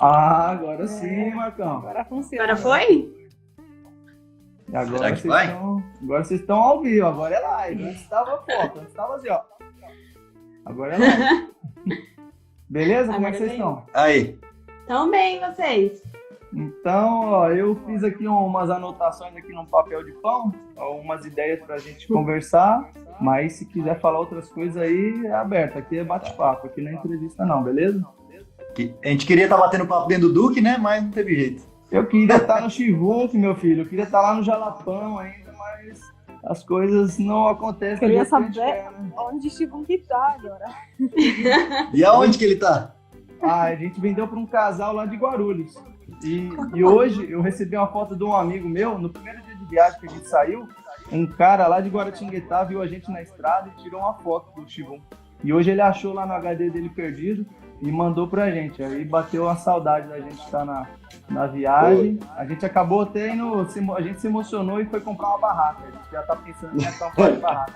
Ah, agora sim, Marcão. Agora funciona. Agora foi? Agora que vai? agora vocês estão ao vivo, agora é live. Antes estava foto, antes estava assim, ó. Agora é live. Beleza? Como é que vocês estão? Aí. Tão bem, vocês? Então, ó, eu fiz aqui umas anotações aqui num papel de pão, umas ideias pra gente conversar, mas se quiser falar outras coisas aí, é aberto. Aqui é bate-papo, aqui não é entrevista não, beleza? A gente queria estar batendo papo dentro do Duque, né? Mas não teve jeito. Eu queria estar no Chivunk, meu filho, eu queria estar lá no Jalapão ainda, mas as coisas não acontecem. Queria do jeito que a gente saber quer, né? onde Chivum que tá agora. E aonde que ele tá? Ah, a gente vendeu para um casal lá de Guarulhos. E hoje eu recebi uma foto de um amigo meu, no primeiro dia de viagem que a gente saiu, um cara lá de Guaratinguetá viu a gente na estrada e tirou uma foto do Chivum. E hoje ele achou lá no HD dele perdido e mandou pra gente. Aí bateu uma saudade da gente estar na viagem. A gente acabou até indo, a gente se emocionou e foi comprar uma barraca. A gente já tá pensando em montar um par de barraca.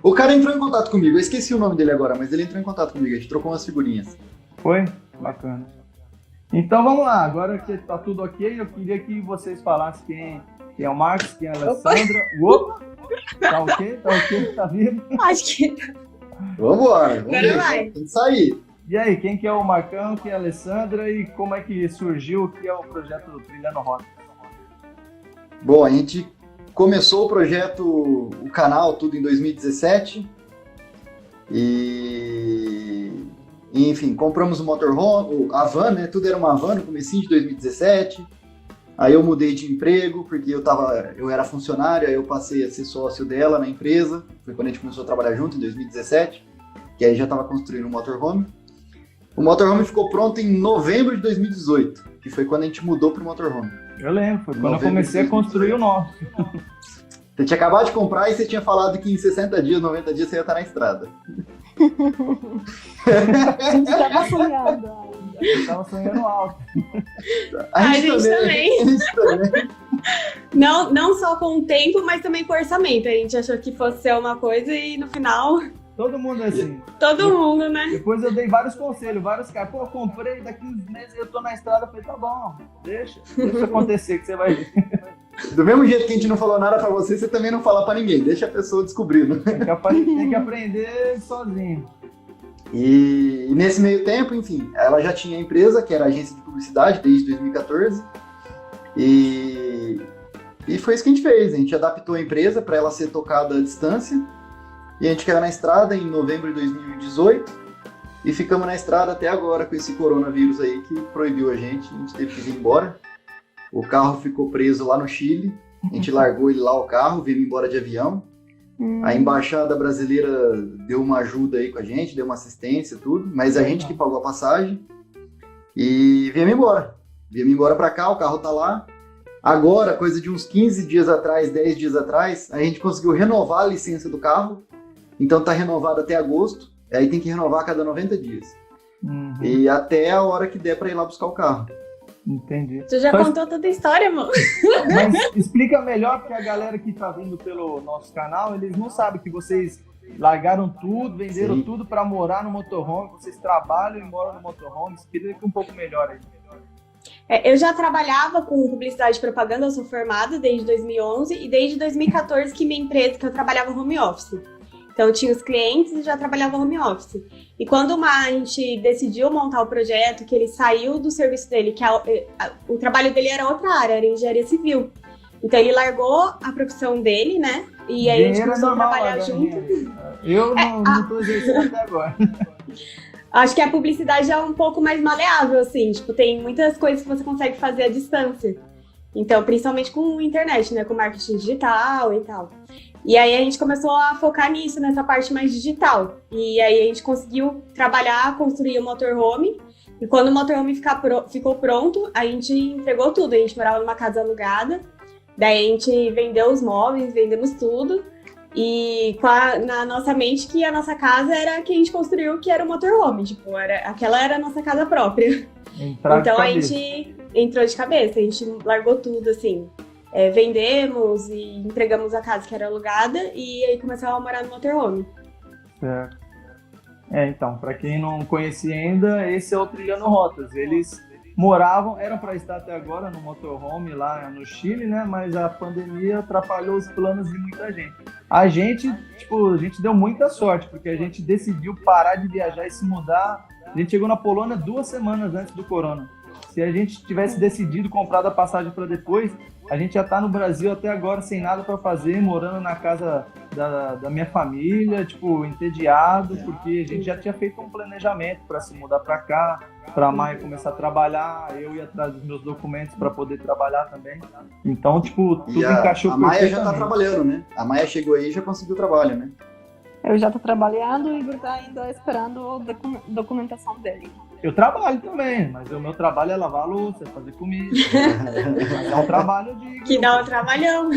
O cara entrou em contato comigo, eu esqueci o nome dele agora, mas ele entrou em contato comigo, a gente trocou umas figurinhas. Foi? Bacana. Então vamos lá, agora que tá tudo ok, eu queria que vocês falassem quem é o Marcos, quem é a Alessandra. Opa! Tá ok? Tá ok? Tá vivo? Acho que. Vamos Agora ver, vai. tem que sair. E aí, quem que é o Marcão, quem é a Alessandra e como é que surgiu o que é o projeto Trilhando Rota? Bom, a gente começou o projeto, o canal, tudo em 2017 enfim, compramos o motorhome, a van, né? Tudo era uma van no comecinho de 2017. Aí eu mudei de emprego, porque eu era funcionário, aí eu passei a ser sócio dela na empresa. Foi quando a gente começou a trabalhar junto, em 2017, que aí já estava construindo um motorhome. O motorhome ficou pronto em novembro de 2018, que foi quando a gente mudou para o motorhome. Eu lembro, foi quando eu comecei a construir o nosso. Você tinha acabado de comprar e você tinha falado que em 60 dias, 90 dias você ia estar na estrada. A gente tava sonhando ainda. Eu tava sonhando alto. A gente também. A gente também. Não só com o tempo, mas também com o orçamento. A gente achou que fosse ser uma coisa e no final, Todo mundo é assim. todo mundo, né? Depois eu dei vários conselhos, vários caras. Pô, eu comprei, daqui uns meses eu tô na estrada. Eu falei, tá bom, deixa acontecer que você vai ver. Do mesmo jeito que a gente não falou nada pra você, você também não fala pra ninguém. Deixa a pessoa descobrindo. Tem que aprender sozinho. E nesse meio tempo, enfim, ela já tinha a empresa, que era a agência de publicidade, desde 2014. E foi isso que a gente fez. A gente adaptou a empresa para ela ser tocada à distância. E a gente caiu na estrada em novembro de 2018. E ficamos na estrada até agora com esse coronavírus aí que proibiu a gente teve que vir embora. O carro ficou preso lá no Chile. A gente largou ele lá, o carro, viemos embora de avião. A embaixada brasileira deu uma ajuda aí com a gente, deu uma assistência, tudo, mas a gente que pagou a passagem e viemos embora. Viemos embora pra cá, o carro tá lá. Agora, coisa de uns 15 dias atrás, 10 dias atrás, a gente conseguiu renovar a licença do carro, então tá renovado até agosto, aí tem que renovar a cada 90 dias. E até a hora que der pra ir lá buscar o carro. Entendi. Tu já contou toda a história, amor. Mas explica melhor, porque a galera que tá vindo pelo nosso canal, eles não sabem que vocês largaram tudo, venderam Sim. tudo para morar no motorhome, vocês trabalham e moram no motorhome. Explica um pouco melhor aí. Eu já trabalhava com publicidade e propaganda, eu sou formada desde 2011 e desde 2014 que minha empresa, que eu trabalhava home office. Então eu tinha os clientes e já trabalhava home office. E quando a gente decidiu montar o projeto, que ele saiu do serviço dele, que o trabalho dele era outra área, era engenharia civil. Então ele largou a profissão dele, né? E aí a gente começou a trabalhar junto. Eu não tô exercendo até agora. Acho que a publicidade é um pouco mais maleável, assim. Tipo, tem muitas coisas que você consegue fazer à distância. Então, principalmente com internet, né? Com marketing digital e tal. E aí a gente começou a focar nisso, nessa parte mais digital. E aí a gente conseguiu trabalhar, construir o motorhome. E quando o motorhome ficou pronto, a gente entregou tudo. A gente morava numa casa alugada. Daí a gente vendeu os móveis, vendemos tudo. E na nossa mente que a nossa casa era a que a gente construiu, que era o motorhome. Tipo, aquela era a nossa casa própria. Então a gente entrou de cabeça, a gente largou tudo, assim. Vendemos e entregamos a casa que era alugada e aí começamos a morar no motorhome. Certo. Então, para quem não conhecia ainda, esse é o Trilhando Rotas. Eles eram para estar até agora no motorhome lá no Chile, né? Mas a pandemia atrapalhou os planos de muita gente. A gente deu muita sorte, porque a gente decidiu parar de viajar e se mudar. A gente chegou na Polônia 2 semanas antes do corona. Se a gente tivesse decidido comprar a passagem para depois, a gente já está no Brasil até agora sem nada para fazer, morando na casa da minha família, entediado, porque a gente já tinha feito um planejamento para se mudar para cá, para a Maia começar a trabalhar, eu ia atrás dos meus documentos para poder trabalhar também. Então, tudo encaixou perfeitamente. A Maia já está trabalhando, né? A Maia chegou aí e já conseguiu trabalho, né? Eu já tô trabalhando e o Igor tá ainda esperando a documentação dele. Eu trabalho também, mas o meu trabalho é lavar a louça, fazer comida. Mas é um trabalho de... Que dá um trabalhão.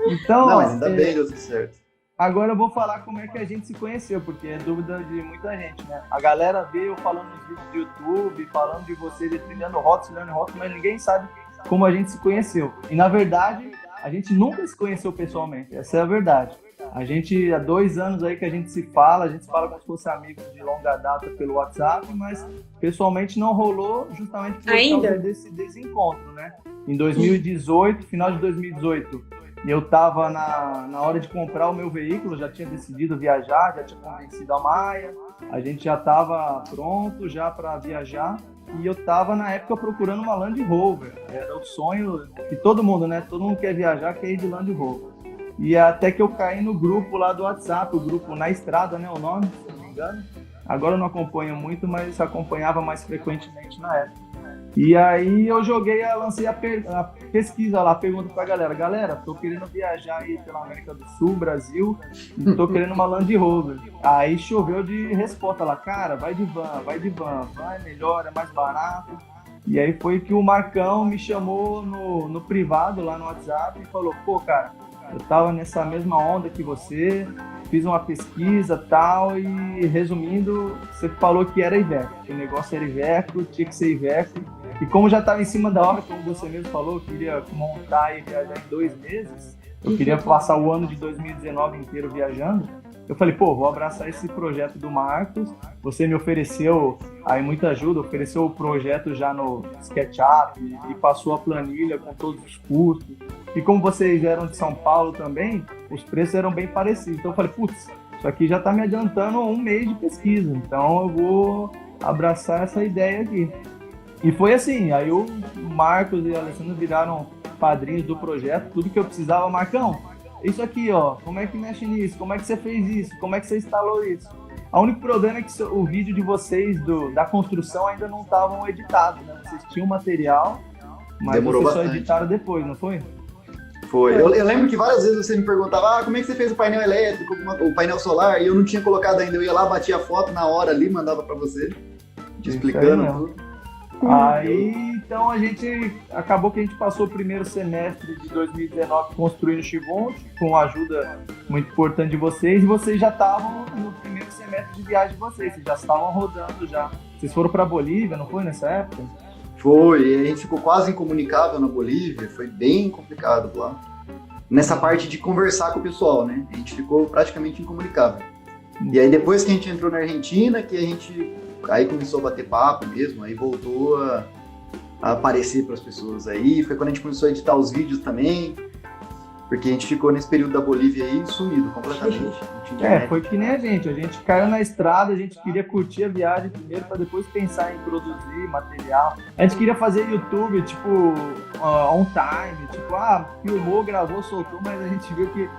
Então, não, mas ainda bem, deu tudo certo. Agora eu vou falar como é que a gente se conheceu, porque é dúvida de muita gente, né? A galera veio falando nos vídeos do YouTube, falando de você, de trilhando rotas, mas ninguém sabe como a gente se conheceu. E, na verdade, a gente nunca se conheceu pessoalmente, essa é a verdade. A gente, há 2 anos aí que a gente se fala como se fosse amigos de longa data pelo WhatsApp, mas pessoalmente não rolou justamente por causa desse desencontro, né? Em 2018, final de 2018, eu estava na hora de comprar o meu veículo, já tinha decidido viajar, já tinha convencido a Maia, a gente já estava pronto já para viajar. E eu estava, na época, procurando uma Land Rover. Era o sonho de todo mundo, né? Todo mundo quer viajar, quer ir de Land Rover. E até que eu caí no grupo lá do WhatsApp, o grupo Na Estrada, né, o nome, se não me engano. Agora eu não acompanho muito, mas acompanhava mais frequentemente na época. E aí eu lancei a pesquisa lá, pergunta pra galera, tô querendo viajar aí pela América do Sul, Brasil, e tô querendo uma Land Rover. Aí choveu de resposta lá, cara, vai de van, vai melhor, é mais barato. E aí foi que o Marcão me chamou no privado lá no WhatsApp e falou, pô, cara, eu tava nessa mesma onda que você, fiz uma pesquisa e tal, e resumindo, você falou que era Iveco, que o negócio era Iveco, tinha que ser Iveco. E como já estava em cima da hora, como você mesmo falou, eu queria montar e viajar em 2 meses, eu queria passar o ano de 2019 inteiro viajando, eu falei, pô, vou abraçar esse projeto do Marcos, você me ofereceu aí muita ajuda, ofereceu o projeto já no SketchUp e passou a planilha com todos os custos. E como vocês eram de São Paulo também, os preços eram bem parecidos. Então eu falei, putz, isso aqui já está me adiantando 1 mês de pesquisa, então eu vou abraçar essa ideia aqui. E foi assim, aí o Marcos e a Alessandra viraram padrinhos do projeto, tudo que eu precisava, Marcão, isso aqui, ó, como é que mexe nisso, como é que você fez isso, como é que você instalou isso. O único problema é que o vídeo de vocês da construção ainda não estavam editados, né? Vocês tinham material, mas demorou vocês bastante. Só editaram depois, não foi? Foi. Eu lembro que várias vezes você me perguntava, como é que você fez o painel elétrico, o painel solar, e eu não tinha colocado ainda, eu ia lá, batia a foto na hora ali, mandava pra você, te explicando tudo. Aí, então, acabou que a gente passou o primeiro semestre de 2019 construindo o Xivonte, com a ajuda muito importante de vocês, e vocês já estavam no primeiro semestre de viagem de vocês já estavam rodando já. Vocês foram para Bolívia, não foi nessa época? Foi, a gente ficou quase incomunicável na Bolívia, foi bem complicado lá. Nessa parte de conversar com o pessoal, né? A gente ficou praticamente incomunicável. E aí depois que a gente entrou na Argentina, que a gente aí começou a bater papo mesmo, aí voltou a aparecer para as pessoas aí, foi quando a gente começou a editar os vídeos também, porque a gente ficou nesse período da Bolívia aí sumido completamente. Foi que nem a gente caiu na estrada, a gente queria curtir a viagem primeiro para depois pensar em produzir material. A gente queria fazer YouTube, on time, filmou, gravou, soltou, mas a gente viu que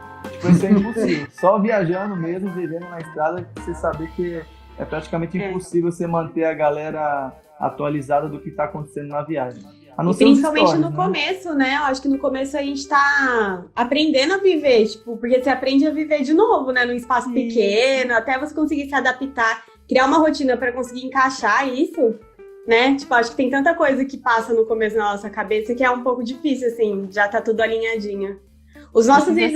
isso é impossível. Só viajando mesmo, vivendo na estrada, você saber que é praticamente impossível você manter a galera atualizada do que está acontecendo na viagem. E principalmente no começo, né? Eu acho que no começo a gente tá aprendendo a viver, porque você aprende a viver de novo, né? Num espaço pequeno, até você conseguir se adaptar, criar uma rotina para conseguir encaixar isso, né? Acho que tem tanta coisa que passa no começo na nossa cabeça que é um pouco difícil, assim, já tá tudo alinhadinho. Os nossos vídeos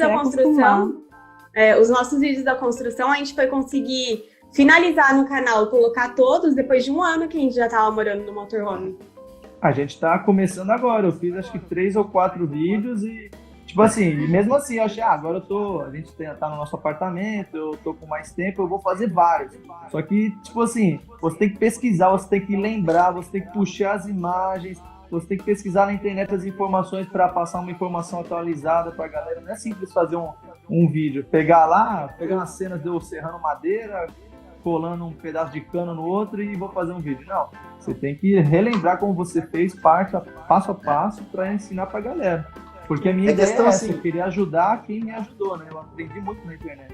da construção, a gente foi conseguir finalizar no canal, colocar todos depois de 1 ano que a gente já tava morando no motorhome. A gente tá começando agora, eu fiz acho que 3 ou 4 vídeos e Tipo assim, e mesmo assim, eu achei, agora a gente tá no nosso apartamento, eu tô com mais tempo, eu vou fazer vários. Só que, tipo assim, você tem que pesquisar, você tem que lembrar, você tem que puxar as imagens, você tem que pesquisar na internet as informações para passar uma informação atualizada pra galera. Não é simples fazer um vídeo, pegar umas cenas de eu serrando madeira, colando um pedaço de cano no outro e vou fazer um vídeo. Não, você tem que relembrar como você fez passo a passo para ensinar pra galera. Porque a minha ideia é essa, assim, eu queria ajudar quem me ajudou, né? Eu aprendi muito na internet.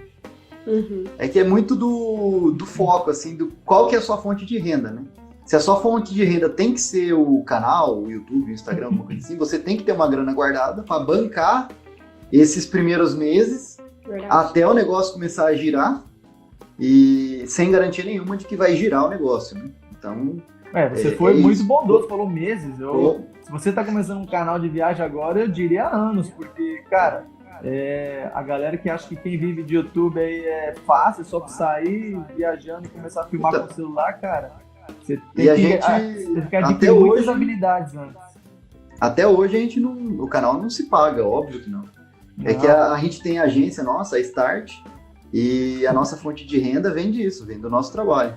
Uhum. É que é muito do foco, assim, do qual que é a sua fonte de renda, né? Se a sua fonte de renda tem que ser o canal, o YouTube, o Instagram, alguma coisa assim, você tem que ter uma grana guardada para bancar esses primeiros meses até o negócio começar a girar e sem garantia nenhuma de que vai girar o negócio, né? Então... Você foi muito bondoso, falou meses. Se você tá começando um canal de viagem agora, eu diria anos, porque, cara, a galera que acha que quem vive de YouTube aí é fácil, só pra sair viajando e começar a filmar com o celular, cara, você tem que adquirir muitas habilidades antes. Até hoje o canal não se paga, óbvio que não. É que a gente tem a agência nossa, a Start, e a nossa fonte de renda vem disso, vem do nosso trabalho.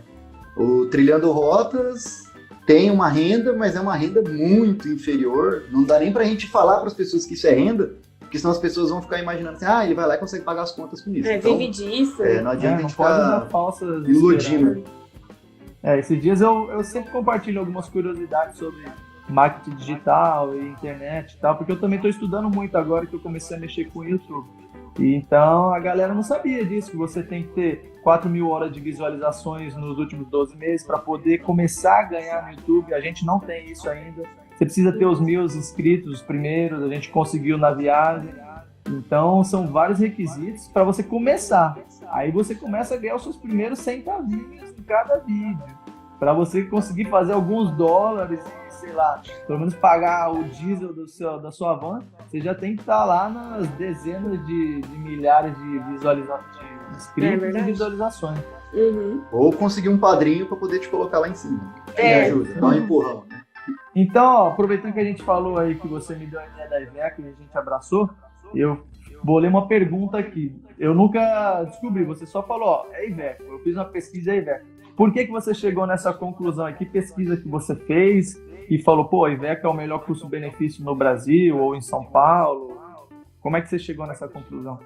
O Trilhando Rotas tem uma renda, mas é uma renda muito inferior. Não dá nem pra gente falar para as pessoas que isso é renda, porque senão as pessoas vão ficar imaginando assim, ele vai lá e consegue pagar as contas com isso. Então, vive disso. Não adianta a gente pode ficar dar falsas iludindo. Esses dias eu sempre compartilho algumas curiosidades sobre marketing digital e internet e tal, porque eu também estou estudando muito agora que eu comecei a mexer com o YouTube. E então a galera não sabia disso, que você tem que ter 4.000 horas de visualizações nos últimos 12 meses para poder começar a ganhar no YouTube. A gente não tem isso ainda. Você precisa ter os 1.000 inscritos, os primeiros, a gente conseguiu na viagem. Então são vários requisitos para você começar. Aí você começa a ganhar os seus primeiros centavinhos em cada vídeo, para você conseguir fazer alguns dólares e, sei lá, pelo menos pagar o diesel da sua van. Você já tem que estar lá nas dezenas de milhares de inscritos e visualizações. Uhum. Ou conseguir um padrinho para poder te colocar lá em cima. Me ajuda, dá um empurrão, né? Então, aproveitando que a gente falou aí que você me deu a ideia da Iveco e a gente abraçou, eu bolei uma pergunta aqui. Eu nunca descobri, você só falou, é Iveco. Eu fiz uma pesquisa, é Iveco. Por que você chegou nessa conclusão aí? Que pesquisa que você fez e falou, a Iveco é o melhor custo-benefício no Brasil ou em São Paulo? Como é que você chegou nessa conclusão?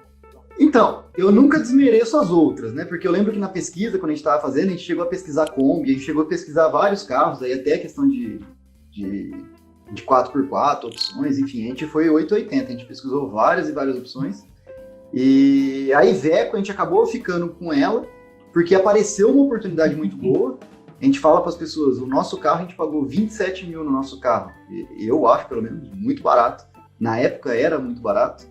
Então, eu nunca desmereço as outras, né? Porque eu lembro que na pesquisa, quando a gente estava fazendo, a gente chegou a pesquisar Kombi, a gente chegou a pesquisar vários carros, aí até a questão de 4x4 opções, enfim, a gente foi 880, a gente pesquisou várias e várias opções. E a Iveco, a gente acabou ficando com ela, porque apareceu uma oportunidade muito boa. A gente fala para as pessoas, o nosso carro, a gente pagou 27 mil no nosso carro. Eu acho, pelo menos, muito barato. Na época era muito barato.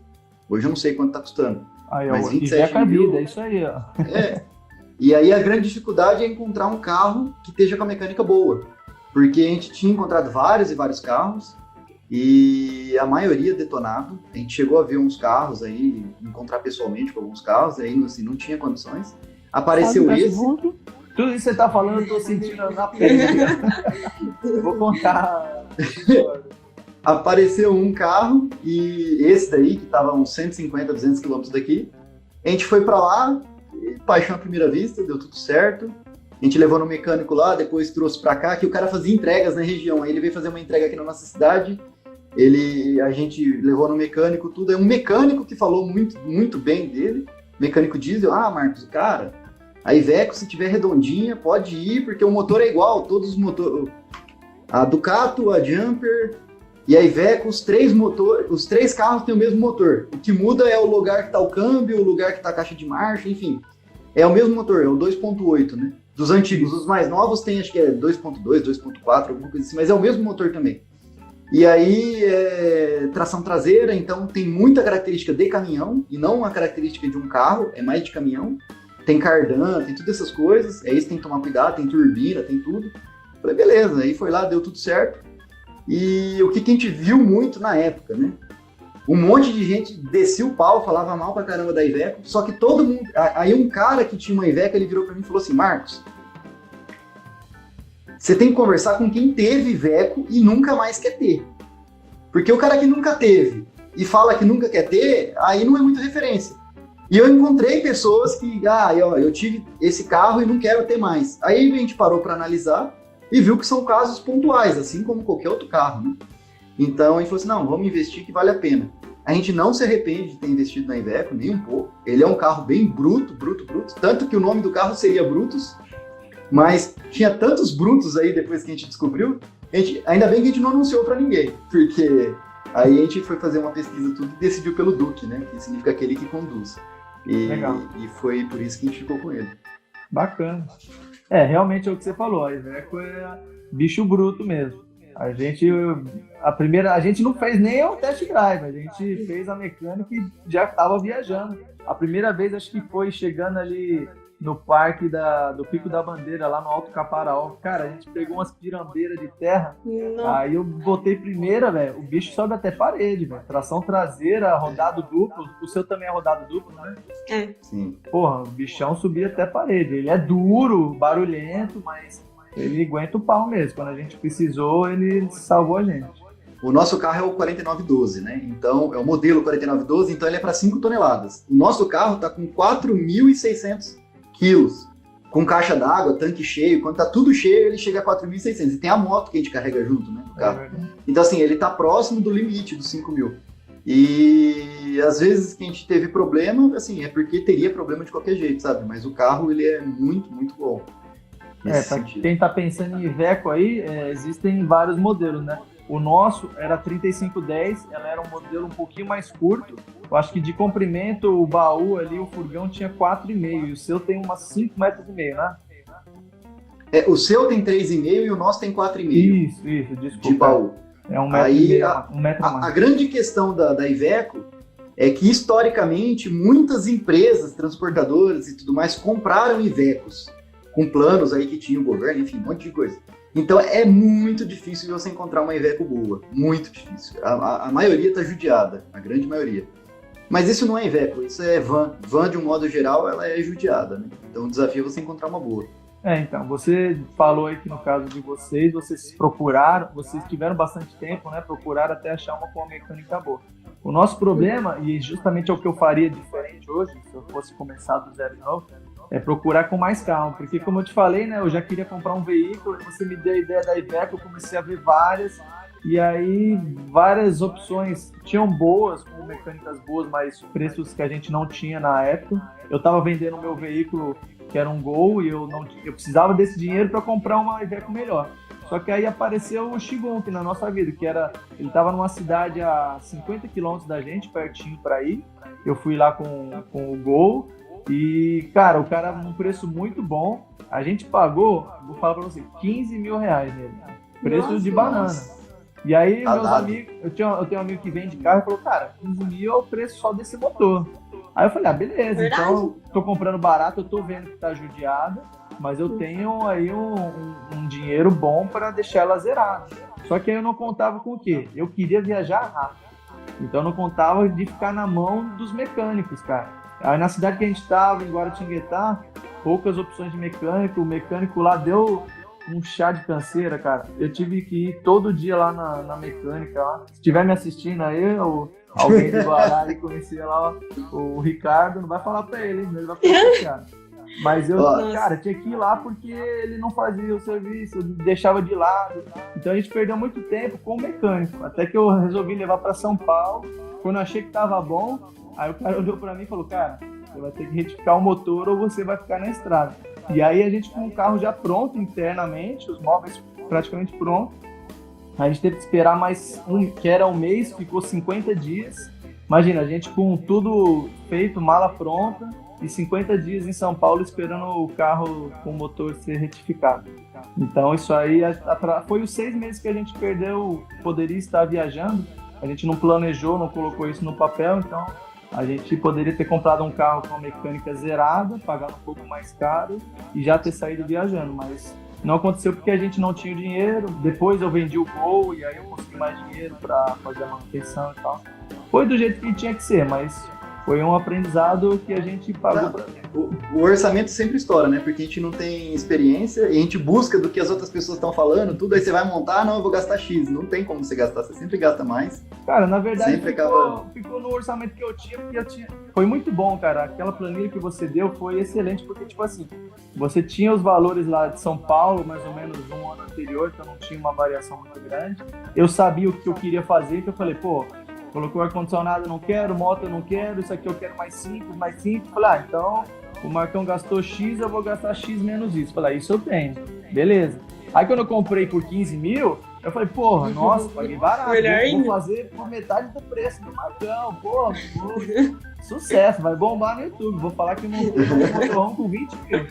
Hoje eu não sei quanto está custando. Mas 27 mil... vida, é isso aí, ó. E aí a grande dificuldade é encontrar um carro que esteja com a mecânica boa. Porque a gente tinha encontrado vários e vários carros e a maioria detonado. A gente chegou a ver uns carros aí, encontrar pessoalmente com alguns carros, aí assim, não tinha condições. Apareceu esse. Tudo isso que você tá falando, eu tô sentindo na pele. Vou contar. Apareceu um carro e esse daí, que tava uns 150, 200 quilômetros daqui. A gente foi para lá, paixão à primeira vista, deu tudo certo. A gente levou no mecânico lá, depois trouxe para cá, que o cara fazia entregas na região. Aí ele veio fazer uma entrega aqui na nossa cidade. A gente levou no mecânico, tudo. É um mecânico que falou muito, muito bem dele. Mecânico diesel. Marcos, cara, a Iveco, se tiver redondinha, pode ir, porque o motor é igual. Todos os motores... A Ducato, a Jumper e a Iveco, os três carros têm o mesmo motor. O que muda é o lugar que está o câmbio, o lugar que está a caixa de marcha, enfim. É o mesmo motor, é o 2.8, né? Dos antigos, os mais novos tem, acho que é 2.2, 2.4, alguma coisa assim, mas é o mesmo motor também. E aí, tração traseira, então tem muita característica de caminhão, e não uma característica de um carro, é mais de caminhão. Tem cardan, tem todas essas coisas, é isso que tem que tomar cuidado, tem turbina, tem tudo. Falei, beleza, aí foi lá, deu tudo certo. E o que a gente viu muito na época, né? Um monte de gente descia o pau, falava mal pra caramba da Iveco, só que todo mundo... Aí um cara que tinha uma Iveco, ele virou pra mim e falou assim, Marcos, você tem que conversar com quem teve Iveco e nunca mais quer ter. Porque o cara que nunca teve, e fala que nunca quer ter, aí não é muita referência. E eu encontrei pessoas que, eu tive esse carro e não quero ter mais. Aí a gente parou para analisar e viu que são casos pontuais, assim como qualquer outro carro, né? Então a gente falou assim, não, vamos investir que vale a pena. A gente não se arrepende de ter investido na Iveco, nem um pouco. Ele é um carro bem bruto, tanto que o nome do carro seria Brutus, mas tinha tantos brutos aí depois que a gente descobriu, ainda bem que a gente não anunciou para ninguém, porque aí a gente foi fazer uma pesquisa tudo e decidiu pelo Duque, né, que significa aquele que conduz. Legal. E foi por isso que a gente ficou com ele. Bacana. Realmente é o que você falou, a Iveco é bicho bruto mesmo. A gente não fez nem o test drive, a gente fez a mecânica e já estava viajando. A primeira vez acho que foi chegando ali no parque do Pico da Bandeira, lá no Alto Caparaó. Cara, a gente pegou umas pirambeiras de terra, aí eu botei primeira, velho, o bicho sobe até parede, velho. Tração traseira, rodado duplo, o seu também é rodado duplo, né? É. Sim. Porra, o bichão subia até parede. Ele é duro, barulhento, mas ele aguenta o pau mesmo. Quando a gente precisou, ele salvou a gente. O nosso carro é o 4912, né? Então, é o modelo 4912, então ele é para 5 toneladas. O nosso carro está com 4.600 quilos. Com caixa d'água, tanque cheio. Quando tá tudo cheio, ele chega a 4.600. E tem a moto que a gente carrega junto, né? No carro. Então, assim, ele tá próximo do limite dos 5.000. E às vezes que a gente teve problema, assim, é porque teria problema de qualquer jeito, sabe? Mas o carro, ele é muito, muito bom. Pra quem tá pensando em Iveco aí, existem vários modelos, né? O nosso era 3510, ela era um modelo um pouquinho mais curto. Eu acho que de comprimento, o baú ali, o furgão tinha 4,5 e o seu tem umas 5,5 metros, né? O seu tem 3,5 e o nosso tem 4,5. Isso, desculpa. De baú. É 1,5 metro, a grande questão da Iveco é que, historicamente, muitas empresas transportadoras e tudo mais compraram Ivecos com planos aí que tinha o governo, enfim, um monte de coisa. Então é muito difícil você encontrar uma Iveco boa, muito difícil. A maioria está judiada, a grande maioria. Mas isso não é Iveco, isso é van. Van, de um modo geral, ela é judiada, né? Então o desafio é você encontrar uma boa. Então, você falou aí que no caso de vocês procuraram, vocês tiveram bastante tempo, né? Procuraram até achar uma com a mecânica boa. O nosso problema, e justamente é o que eu faria diferente hoje, se eu fosse começar do zero de novo, é procurar com mais calma, porque como eu te falei, né, eu já queria comprar um veículo, você me deu a ideia da Iveco, eu comecei a ver várias, e aí várias opções tinham boas, com mecânicas boas, mas preços que a gente não tinha na época. Eu estava vendendo o meu veículo, que era um Gol, e eu precisava desse dinheiro para comprar uma Iveco melhor. Só que aí apareceu o Xingu na nossa vida, ele estava numa cidade a 50 quilômetros da gente, pertinho para ir. Eu fui lá com o Gol, e, cara, o cara num preço muito bom. A gente pagou, vou falar pra você, 15 mil reais nele. Preço de banana. E aí, meus amigos, eu tenho um amigo que vende carro e falou, cara, 15 mil é o preço só desse motor. Aí eu falei, beleza, verdade. Então tô comprando barato, eu tô vendo que tá judiada, mas eu tenho aí um dinheiro bom para deixar ela zerada. Só que aí eu não contava com o quê? Eu queria viajar rápido. Então eu não contava de ficar na mão dos mecânicos, cara. Aí na cidade que a gente estava, em Guaratinguetá, poucas opções de mecânico. O mecânico lá deu um chá de canseira, cara. Eu tive que ir todo dia lá na mecânica. Lá. Se estiver me assistindo aí, ou alguém do Guará que conhecia lá, o Ricardo, não vai falar pra ele, ele vai ficar chateado. Mas eu, cara, tinha que ir lá porque ele não fazia o serviço, deixava de lado. Então a gente perdeu muito tempo com o mecânico. Até que eu resolvi levar pra São Paulo. Quando eu achei que tava bom, aí o cara olhou pra mim e falou, cara, você vai ter que retificar o motor ou você vai ficar na estrada. E aí a gente com o carro já pronto internamente, os móveis praticamente prontos, a gente teve que esperar mais que era um mês, ficou 50 dias. Imagina, a gente com tudo feito, mala pronta, e 50 dias em São Paulo esperando o carro com o motor ser retificado. Então isso aí foi os 6 meses que a gente perdeu, poderia estar viajando, a gente não planejou, não colocou isso no papel, então a gente poderia ter comprado um carro com a mecânica zerada, pagar um pouco mais caro e já ter saído viajando, mas não aconteceu porque a gente não tinha o dinheiro. Depois eu vendi o Gol e aí eu consegui mais dinheiro para fazer a manutenção e tal. Foi do jeito que tinha que ser, mas foi um aprendizado que a gente pagou. O orçamento sempre estoura, né? Porque a gente não tem experiência e a gente busca do que as outras pessoas estão falando, tudo, aí você vai montar, não, eu vou gastar X. Não tem como você gastar, você sempre gasta mais. Cara, na verdade Sempre ficou no orçamento que eu tinha, porque eu tinha. Foi muito bom, cara. Aquela planilha que você deu foi excelente, porque, tipo assim, você tinha os valores lá de São Paulo, mais ou menos um ano anterior, então não tinha uma variação muito grande. Eu sabia o que eu queria fazer, então eu falei, pô, colocou ar-condicionado, eu não quero, moto eu não quero, isso aqui eu quero mais simples, mais simples. Falei, então o Marcão gastou X, eu vou gastar X menos isso. Falei, isso eu tenho, beleza. Aí quando eu comprei por 15 mil, eu falei, porra, nossa, paguei barato, vou fazer por metade do preço do Marcão, porra, sucesso, vai bombar no YouTube, vou falar que eu montei um motorhome com 20 mil.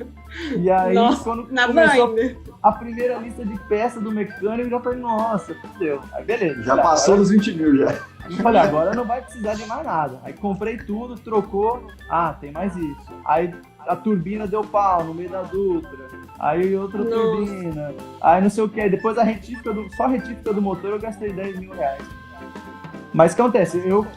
E aí, nossa, quando começou a primeira lista de peças do mecânico, eu já falei, nossa, fudeu. Aí beleza. Já passou dos 20 mil já. Eu falei, agora não vai precisar de mais nada. Aí comprei tudo, trocou. Ah, tem mais isso. Aí a turbina deu pau no meio da Dutra. Aí outra turbina. Aí não sei o que. Aí depois só a retífica do motor eu gastei 10 mil reais. Mas o que acontece? Eu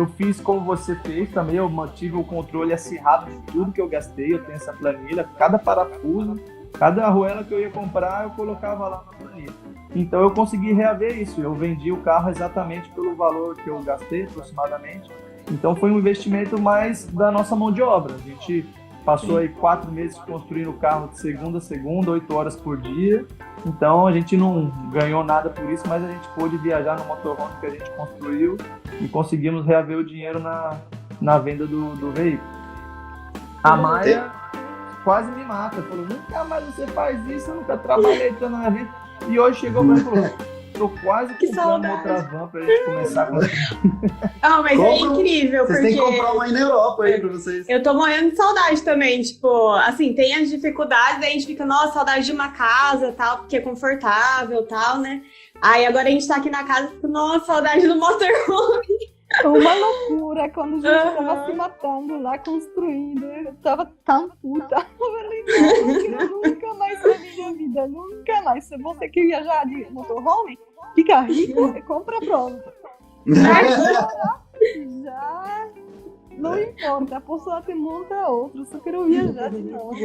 fiz como você fez também. Eu mantive o controle acirrado de tudo que eu gastei. Eu tenho essa planilha. Cada parafuso, cada arruela que eu ia comprar, eu colocava lá na planilha. Então eu consegui reaver isso, eu vendi o carro exatamente pelo valor que eu gastei, aproximadamente. Então foi um investimento mais da nossa mão de obra. A gente passou aí 4 meses construindo o carro de segunda a segunda, 8 horas por dia. Então a gente não ganhou nada por isso, mas a gente pôde viajar no motorhome que a gente construiu e conseguimos reaver o dinheiro na venda do veículo. A Maia quase me mata, falou, nunca mais você faz isso, eu nunca trabalhei tanto na minha vida. E hoje chegou pra mim e falou, tô quase comprando outra van pra gente começar a construir. Ah, mas é incrível, vocês porque... têm que comprar uma aí na Europa aí pra vocês. Eu tô morrendo de saudade também, tipo, assim, tem as dificuldades, aí a gente fica, nossa, saudade de uma casa, tal, porque é confortável, tal, né? Aí agora a gente tá aqui na casa, fico, nossa, saudade do motorhome. Uma loucura, quando a gente tava se matando lá, construindo, eu tava tão puta. Eu falei, não, nunca mais na minha vida, nunca mais. Se você quer viajar de motorhome, fica rico e compra pronto. Já não importa, a pessoa te monta outro, só quero viajar de novo.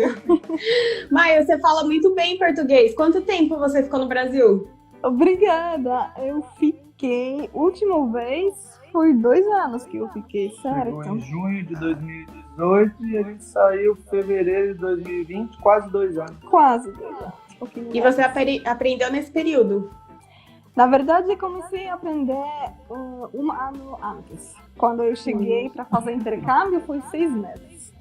Maia, você fala muito bem português. Quanto tempo você ficou no Brasil? Obrigada, eu fiquei, última vez, foi 2 anos que eu fiquei, certo? Chegou em junho de 2018 e a gente saiu em fevereiro de 2020, quase 2 anos. Quase 2 anos. E você aprendeu nesse período? Na verdade, eu comecei a aprender 1 ano antes. Quando eu cheguei para fazer intercâmbio, foi 6 meses.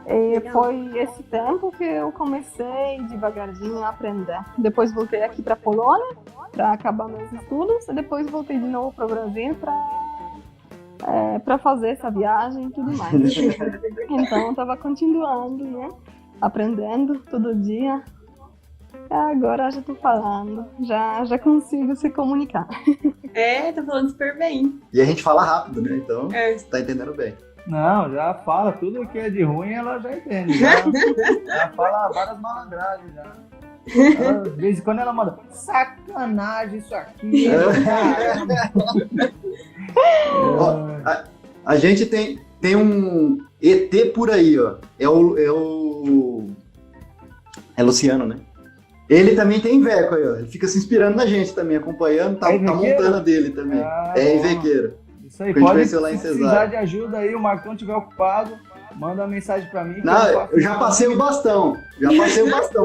E foi esse tempo que eu comecei devagarzinho a aprender. Depois voltei aqui para Polônia para acabar meus estudos e depois voltei de novo para o Brasil para fazer essa viagem e tudo mais. Então eu estava continuando, né? Aprendendo todo dia. E agora já estou falando, já consigo se comunicar. Tá falando super bem. E a gente fala rápido, né? Então você tá entendendo bem. Não, já fala tudo que é de ruim, ela já entende. Já fala várias malandragens já. De vez em quando ela manda, sacanagem isso aqui. A gente tem um ET por aí, ó. É Luciano, né? Ele também tem Iveco aí, ó. Ele fica se inspirando na gente também, acompanhando, tá montando a dele também. É Ivequeiro. Isso aí, pode precisar de ajuda aí, o Marcão estiver ocupado, manda uma mensagem pra mim. Não, eu já passei o bastão.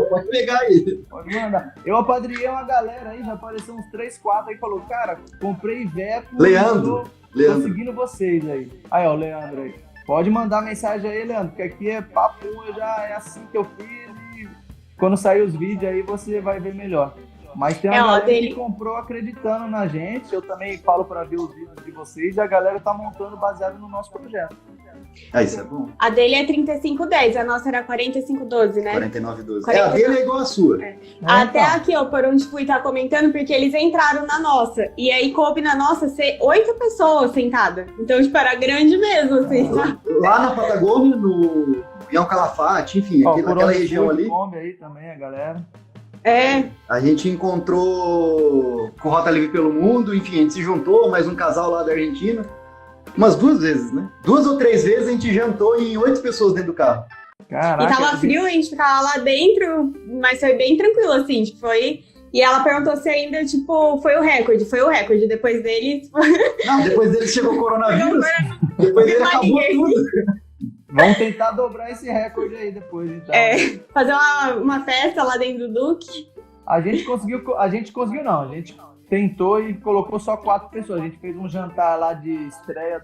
Pode pegar aí. Pode mandar. Eu apadrinhei uma galera aí, já apareceu uns 3, 4 aí, falou, cara, comprei Iveco. Leandro. Tô seguindo vocês aí. Aí, ó, o Leandro aí. Pode mandar mensagem aí, Leandro, porque aqui é papo, já é assim que eu fiz e quando sair os vídeos aí você vai ver melhor. Mas tem uma galera que comprou acreditando na gente, eu também falo para ver os vídeos de vocês e a galera tá montando baseado no nosso projeto. Isso é bom. A dele é 3510, a nossa era 4512, né? 4912. A dele é igual a sua. Até aqui, ó, por onde fui tá comentando, porque eles entraram na nossa. E aí coube na nossa ser 8 pessoas sentadas. Então, tipo, era grande mesmo, assim. Lá na Patagônia, em Alcalafate, enfim, aquela região ali. Aí também, a galera. A gente encontrou com Rota Livre pelo Mundo, enfim, a gente se juntou, mais um casal lá da Argentina. Umas 2 vezes, né? 2 ou 3 vezes a gente jantou em 8 pessoas dentro do carro. Caraca. E tava frio, a gente ficava lá dentro, mas foi bem tranquilo, assim, tipo, foi... E ela perguntou se ainda, tipo, foi o recorde. Depois dele... Não, depois dele chegou o coronavírus. Depois dele acabou tudo. Vamos tentar dobrar esse recorde aí depois, então. Fazer uma festa lá dentro do Duque. A gente conseguiu não, a gente tentou e colocou só 4 pessoas. A gente fez um jantar lá de estreia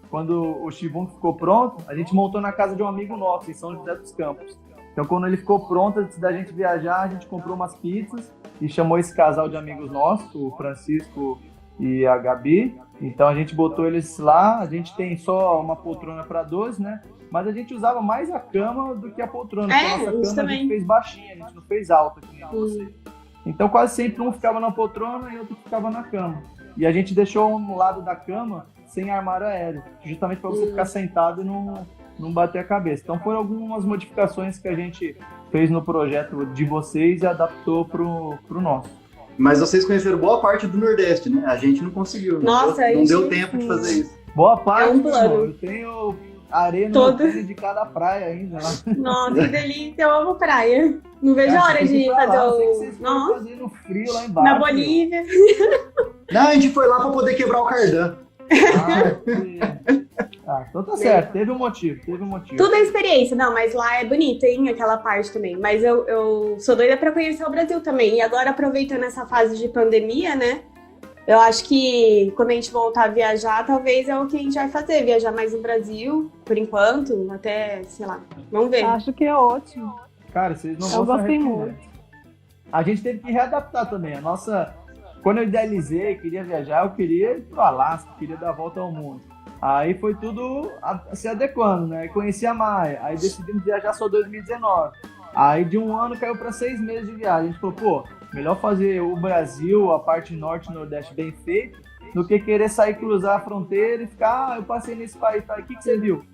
quando o Shibun ficou pronto, a gente montou na casa de um amigo nosso, em São José dos Campos. Então, quando ele ficou pronto, antes da gente viajar, a gente comprou umas pizzas e chamou esse casal de amigos nossos, o Francisco e a Gabi. Então, a gente botou eles lá, a gente tem só uma poltrona para 2, né? Mas a gente usava mais a cama do que a poltrona, porque a nossa cama também. A gente fez baixinha, a gente não fez alta, que nem vocês. Então, quase sempre um ficava na poltrona e outro ficava na cama. E a gente deixou um lado da cama sem armário aéreo, justamente para você ficar sentado e não bater a cabeça. Então foram algumas modificações que a gente fez no projeto de vocês e adaptou pro nosso. Mas vocês conheceram boa parte do Nordeste, né? A gente não conseguiu. Nossa, não deu tempo de fazer isso. Boa parte, é um plano. Eu tenho areia no tênis de cada praia ainda. Nossa, que delícia, eu amo praia. Não vejo a hora de fazer Nossa, fazendo frio lá embaixo. Na Bolívia. Não, a gente foi lá para poder quebrar o cardan. Então tá certo, teve um motivo. Tudo é experiência, não, mas lá é bonito, hein, aquela parte também. Mas eu sou doida pra conhecer o Brasil também. E agora, aproveitando essa fase de pandemia, né, eu acho que quando a gente voltar a viajar, talvez é o que a gente vai fazer, viajar mais no Brasil, por enquanto, até, sei lá, vamos ver. Acho que é ótimo. Cara, vocês não eu vão gostei muito. A gente teve que readaptar também, quando eu idealizei, queria viajar, eu queria ir pro Alasca, queria dar a volta ao mundo. Aí foi tudo se adequando, né? Conheci a Maia, aí decidimos viajar só 2019. Aí de um ano caiu para 6 meses de viagem. A gente falou, pô, melhor fazer o Brasil, a parte norte e nordeste bem feito, do que querer sair, cruzar a fronteira e ficar, eu passei nesse país, tá? O que você viu?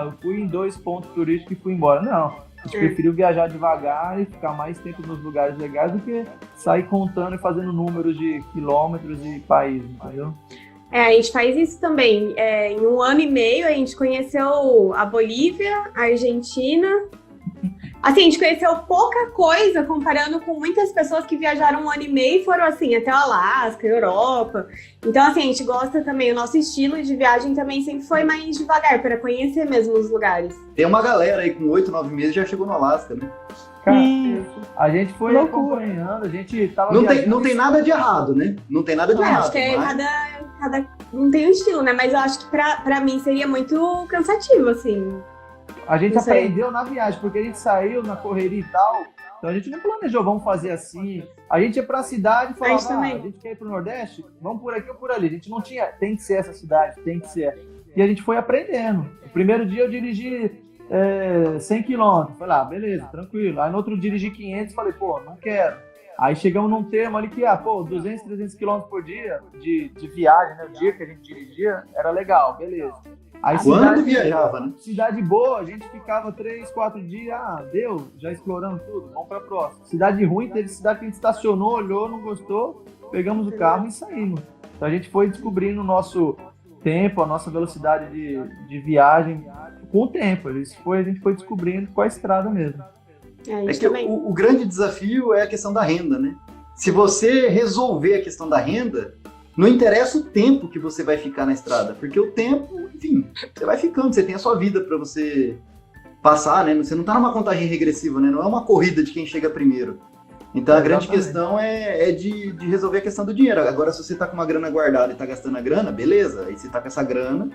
Eu fui em 2 pontos turísticos e fui embora. Não. A gente preferiu viajar devagar e ficar mais tempo nos lugares legais do que sair contando e fazendo números de quilômetros e países, entendeu? A gente faz isso também. Em 1 ano e meio, a gente conheceu a Bolívia, a Argentina. Assim, a gente conheceu pouca coisa comparando com muitas pessoas que viajaram 1 ano e meio e foram, assim, até o Alasca, Europa. Então, assim, a gente gosta também, o nosso estilo de viagem também sempre foi mais devagar, para conhecer mesmo os lugares. Tem uma galera aí com 8, 9 meses já chegou no Alasca, né? Cara, a gente foi acompanhando, a gente tava não tem nada de errado, né? Não tem nada de errado. Acho que cada não tem um estilo, né? Mas eu acho que pra mim seria muito cansativo, assim. A gente aprendeu na viagem, porque a gente saiu na correria e tal, então a gente não planejou, vamos fazer assim. A gente ia pra cidade e falava, a gente quer ir pro Nordeste, vamos por aqui ou por ali. A gente não tinha, tem que ser essa cidade, tem que ser. E a gente foi aprendendo. O primeiro dia eu dirigi 100 km, falei, beleza, tranquilo. Aí no outro dirigi 500, falei, pô, não quero. Aí chegamos num termo ali que, 200, 300 km por dia de viagem, né? O dia que a gente dirigia era legal, beleza. Aí quando viajava, né? Cidade boa, a gente ficava 3, 4 dias, deu, já exploramos tudo, vamos pra próxima. Cidade ruim, teve cidade que a gente estacionou, olhou, não gostou, pegamos o carro e saímos. Então a gente foi descobrindo o nosso tempo, a nossa velocidade de viagem com o tempo. A gente foi descobrindo com a estrada mesmo. É que o grande desafio é a questão da renda, né? Se você resolver a questão da renda, não interessa o tempo que você vai ficar na estrada, porque o tempo, enfim, você vai ficando, você tem a sua vida para você passar, né? Você não tá numa contagem regressiva, né? Não é uma corrida de quem chega primeiro. Então a grande questão é de resolver a questão do dinheiro. Agora, se você tá com uma grana guardada e tá gastando a grana, beleza. Aí você tá com essa grana,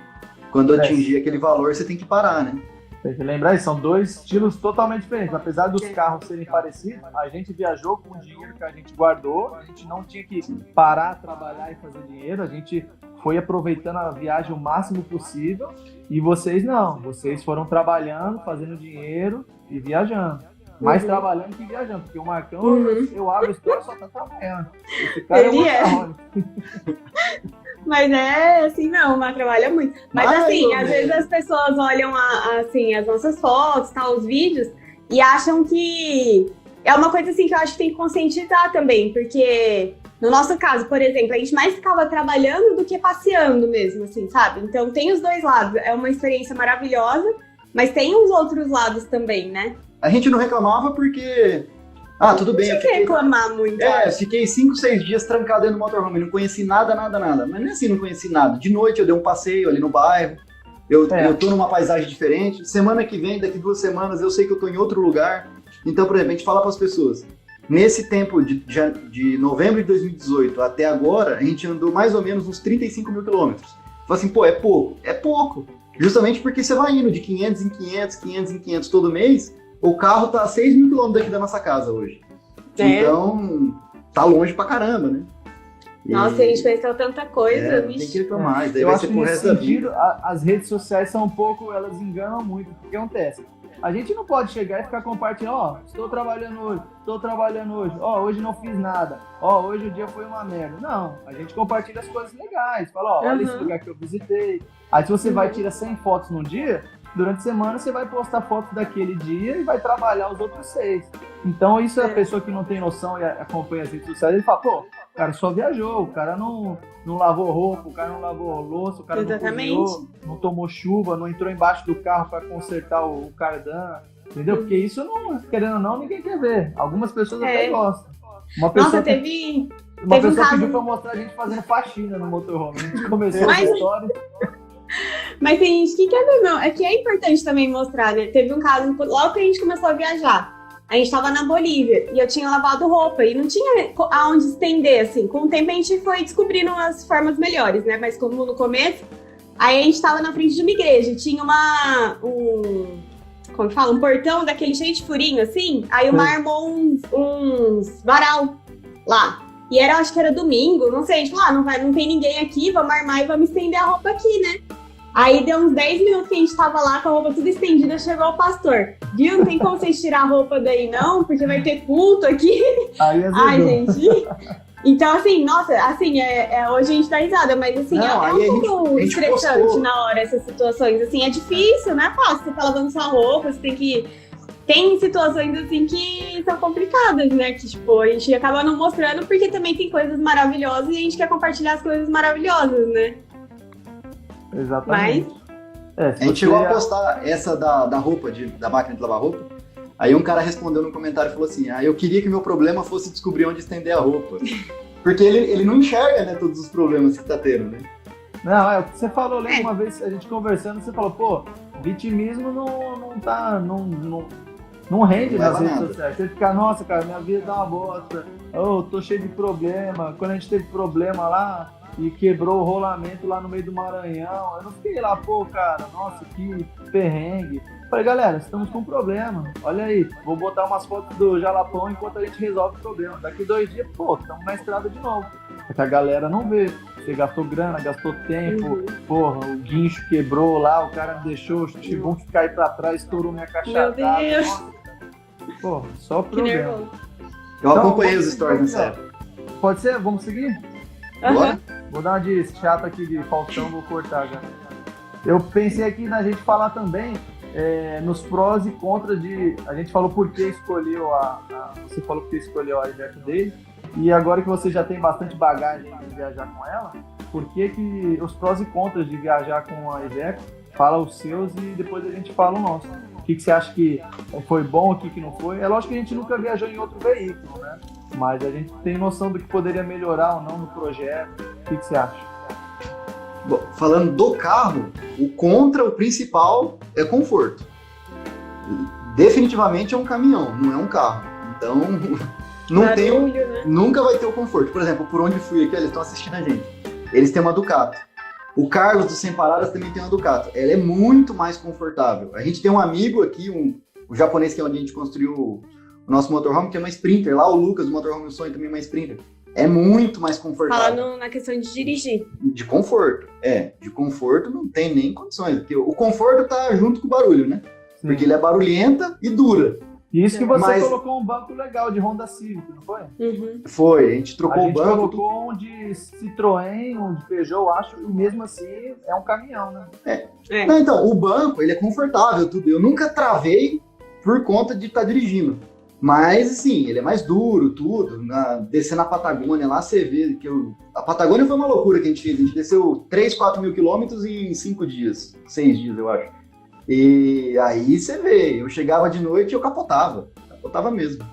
quando atingir aquele valor, você tem que parar, né? Tem que lembrar, são 2 estilos totalmente diferentes. Apesar dos carros serem parecidos, a gente viajou com o dinheiro que a gente guardou, a gente não tinha que parar, trabalhar e fazer dinheiro, a gente foi aproveitando a viagem o máximo possível, e vocês não, vocês foram trabalhando, fazendo dinheiro e viajando. Mais trabalhando que viajando, porque o Marcão, eu abro os olhos, só tá trabalhando. Esse cara Mas assim, não, mas trabalha muito. Mas assim, às vezes as pessoas olham assim, as nossas fotos, os vídeos, e acham que é uma coisa assim que eu acho que tem que conscientizar também, porque No nosso caso, por exemplo, a gente mais ficava trabalhando do que passeando mesmo, assim, sabe? Então tem os dois lados. É uma experiência maravilhosa, mas tem os outros lados também, né? A gente não reclamava porque... tudo bem. Não tinha que reclamar muito. Fiquei 5, 6 dias trancado dentro do motorhome, não conheci nada. Mas não é assim, não conheci nada. De noite eu dei um passeio ali no bairro, eu tô numa paisagem diferente. Semana que vem, daqui 2 semanas, eu sei que eu tô em outro lugar. Então, por exemplo, a gente fala para as pessoas, nesse tempo de novembro de 2018 até agora, a gente andou mais ou menos uns 35 mil quilômetros. Fala assim, pô, é pouco? É pouco. Justamente porque você vai indo de 500 em 500, 500 em 500 todo mês. O carro tá a 6 mil quilômetros daqui da nossa casa hoje. Então, tá longe pra caramba, né? Nossa, a gente conheceu tanta coisa, Tem que reclamar. Eu acho que nesse sentido, as redes sociais são um pouco, elas enganam muito. O que acontece? A gente não pode chegar e ficar compartilhando, estou trabalhando hoje, hoje não fiz nada, hoje o dia foi uma merda. Não, a gente compartilha as coisas legais, fala, olha esse lugar que eu visitei. Aí se você vai tirar 100 fotos num dia, durante a semana você vai postar fotos daquele dia e vai trabalhar os outros 6. Então isso é a pessoa que não tem noção e acompanha as redes sociais, ele fala, pô, o cara só viajou, o cara não lavou roupa, o cara não lavou louça, o cara não cozinhou, não tomou chuva, não entrou embaixo do carro para consertar o cardan, entendeu? Porque isso, não, querendo ou não, ninguém quer ver. Algumas pessoas até gostam. Uma pessoa pediu pra mostrar a gente fazendo faxina no motorhome. A gente começou a história... Mas tem gente que quer ver, não. É que é importante também mostrar, né? Teve um caso, logo que a gente começou a viajar, a gente tava na Bolívia e eu tinha lavado roupa e não tinha aonde estender, assim. Com o tempo a gente foi descobrindo as formas melhores, né? Mas como no começo, aí a gente tava na frente de uma igreja e tinha um portão daquele cheio de furinho, assim. Aí o mar armou uns varal lá. E acho que era domingo, não sei, a gente falou, não tem ninguém aqui, vamos armar e vamos estender a roupa aqui, né? Aí deu uns 10 minutos que a gente tava lá com a roupa tudo estendida, chegou o pastor. Viu? Não tem como vocês tirar a roupa daí não, porque vai ter culto aqui. Ai, gente. Então, assim, nossa, assim, hoje a gente dá risada, mas assim, um pouco estressante na hora essas situações. Assim, é difícil, não é fácil. Você tá lavando sua roupa, você tem que... Tem situações, assim, que são complicadas, né? Que, tipo, a gente acaba não mostrando porque também tem coisas maravilhosas e a gente quer compartilhar as coisas maravilhosas, né? Exatamente. Mas... a gente chegou a postar essa da roupa, da máquina de lavar roupa. Aí um cara respondeu no comentário e falou assim, eu queria que meu problema fosse descobrir onde estender a roupa. Porque ele não enxerga, né, todos os problemas que tá tendo, né? Não, o que você falou, lembra uma vez, a gente conversando, você falou, pô, vitimismo não rende nas redes sociais. Você fica, nossa, cara, minha vida dá uma bosta, tô cheio de problema. Quando a gente teve problema lá e quebrou o rolamento lá no meio do Maranhão, eu não fiquei lá, pô, cara, nossa, que perrengue. Falei, galera, estamos com um problema, olha aí, vou botar umas fotos do Jalapão enquanto a gente resolve o problema. Daqui 2 dias, pô, estamos na estrada de novo. Porque a galera não vê. Você gastou grana, gastou tempo, porra, o guincho quebrou lá, o cara me deixou o chibum cair pra trás, estourou minha caixa d'água. Meu Deus! Porra, só problema. Eu acompanhei os stories nessa época. Pode ser? Vamos seguir? Bora? Vou dar uma de chata aqui de Faustão, vou cortar já. Eu pensei aqui na gente falar também nos prós e contras de... A gente falou por que escolheu você falou por que escolheu a Iveco dele. E agora que você já tem bastante bagagem de viajar com ela, por que os prós e contras de viajar com a Iveco? Fala os seus e depois a gente fala o nosso. O que você acha que foi bom, o que não foi? É lógico que a gente nunca viajou em outro veículo, né? Mas a gente tem noção do que poderia melhorar ou não no projeto. O que você acha? Bom, falando do carro, o principal é conforto. Definitivamente é um caminhão, não é um carro. Então... Nunca vai ter o conforto. Por exemplo, por onde fui aqui, eles estão assistindo a gente. Eles têm uma Ducato. O Carlos do Sem Paradas também tem uma Ducato. Ela é muito mais confortável. A gente tem um amigo aqui, o japonês que é onde a gente construiu o nosso motorhome, que é uma Sprinter. Lá o Lucas do Motorhome Sonho também é uma Sprinter. É muito mais confortável. Falando na questão de dirigir. De conforto. De conforto não tem nem condições. Porque o conforto tá junto com o barulho, né? Sim. Porque ele é barulhenta e dura. Isso que você colocou um banco legal de Honda Civic, não foi? Uhum. Foi, a gente trocou o banco. A gente colocou um de Citroën, um de Peugeot, eu acho, e mesmo assim é um caminhão, né? Não, então, o banco, ele é confortável, tudo. Eu nunca travei por conta de estar dirigindo. Mas, assim, ele é mais duro, tudo. Descer na Patagônia lá, você vê que a Patagônia foi uma loucura que a gente fez. A gente desceu 3, 4 mil quilômetros em 5 dias, 6 dias, eu acho. E aí você vê, eu chegava de noite e eu capotava mesmo.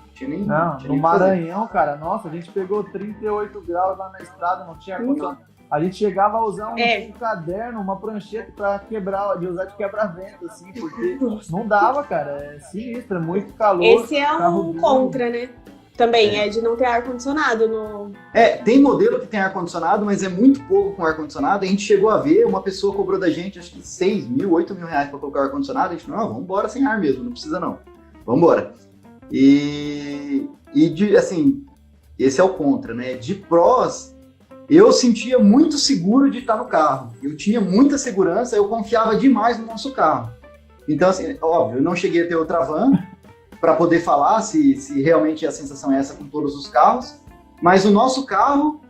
Não, no Maranhão, cara, nossa, a gente pegou 38 graus lá na estrada, não tinha ar-condicionado. A gente chegava a usar um caderno, uma prancheta pra de usar de quebra-vento, assim, porque não dava, cara, é sinistro, é muito calor. Esse é um contra, né? Também, é de não ter ar-condicionado no... Tem modelo que tem ar-condicionado, mas é muito pouco com ar-condicionado. A gente chegou a ver, uma pessoa cobrou da gente, acho que 6 mil, 8 mil reais pra colocar ar-condicionado. A gente falou, não, vamos embora sem ar mesmo, não precisa não. Vamos embora. Assim, esse é o contra, né? De prós, eu sentia muito seguro de estar no carro. Eu tinha muita segurança, eu confiava demais no nosso carro. Então, assim, óbvio, eu não cheguei a ter outra van para poder falar se realmente a sensação é essa com todos os carros, mas o nosso carro,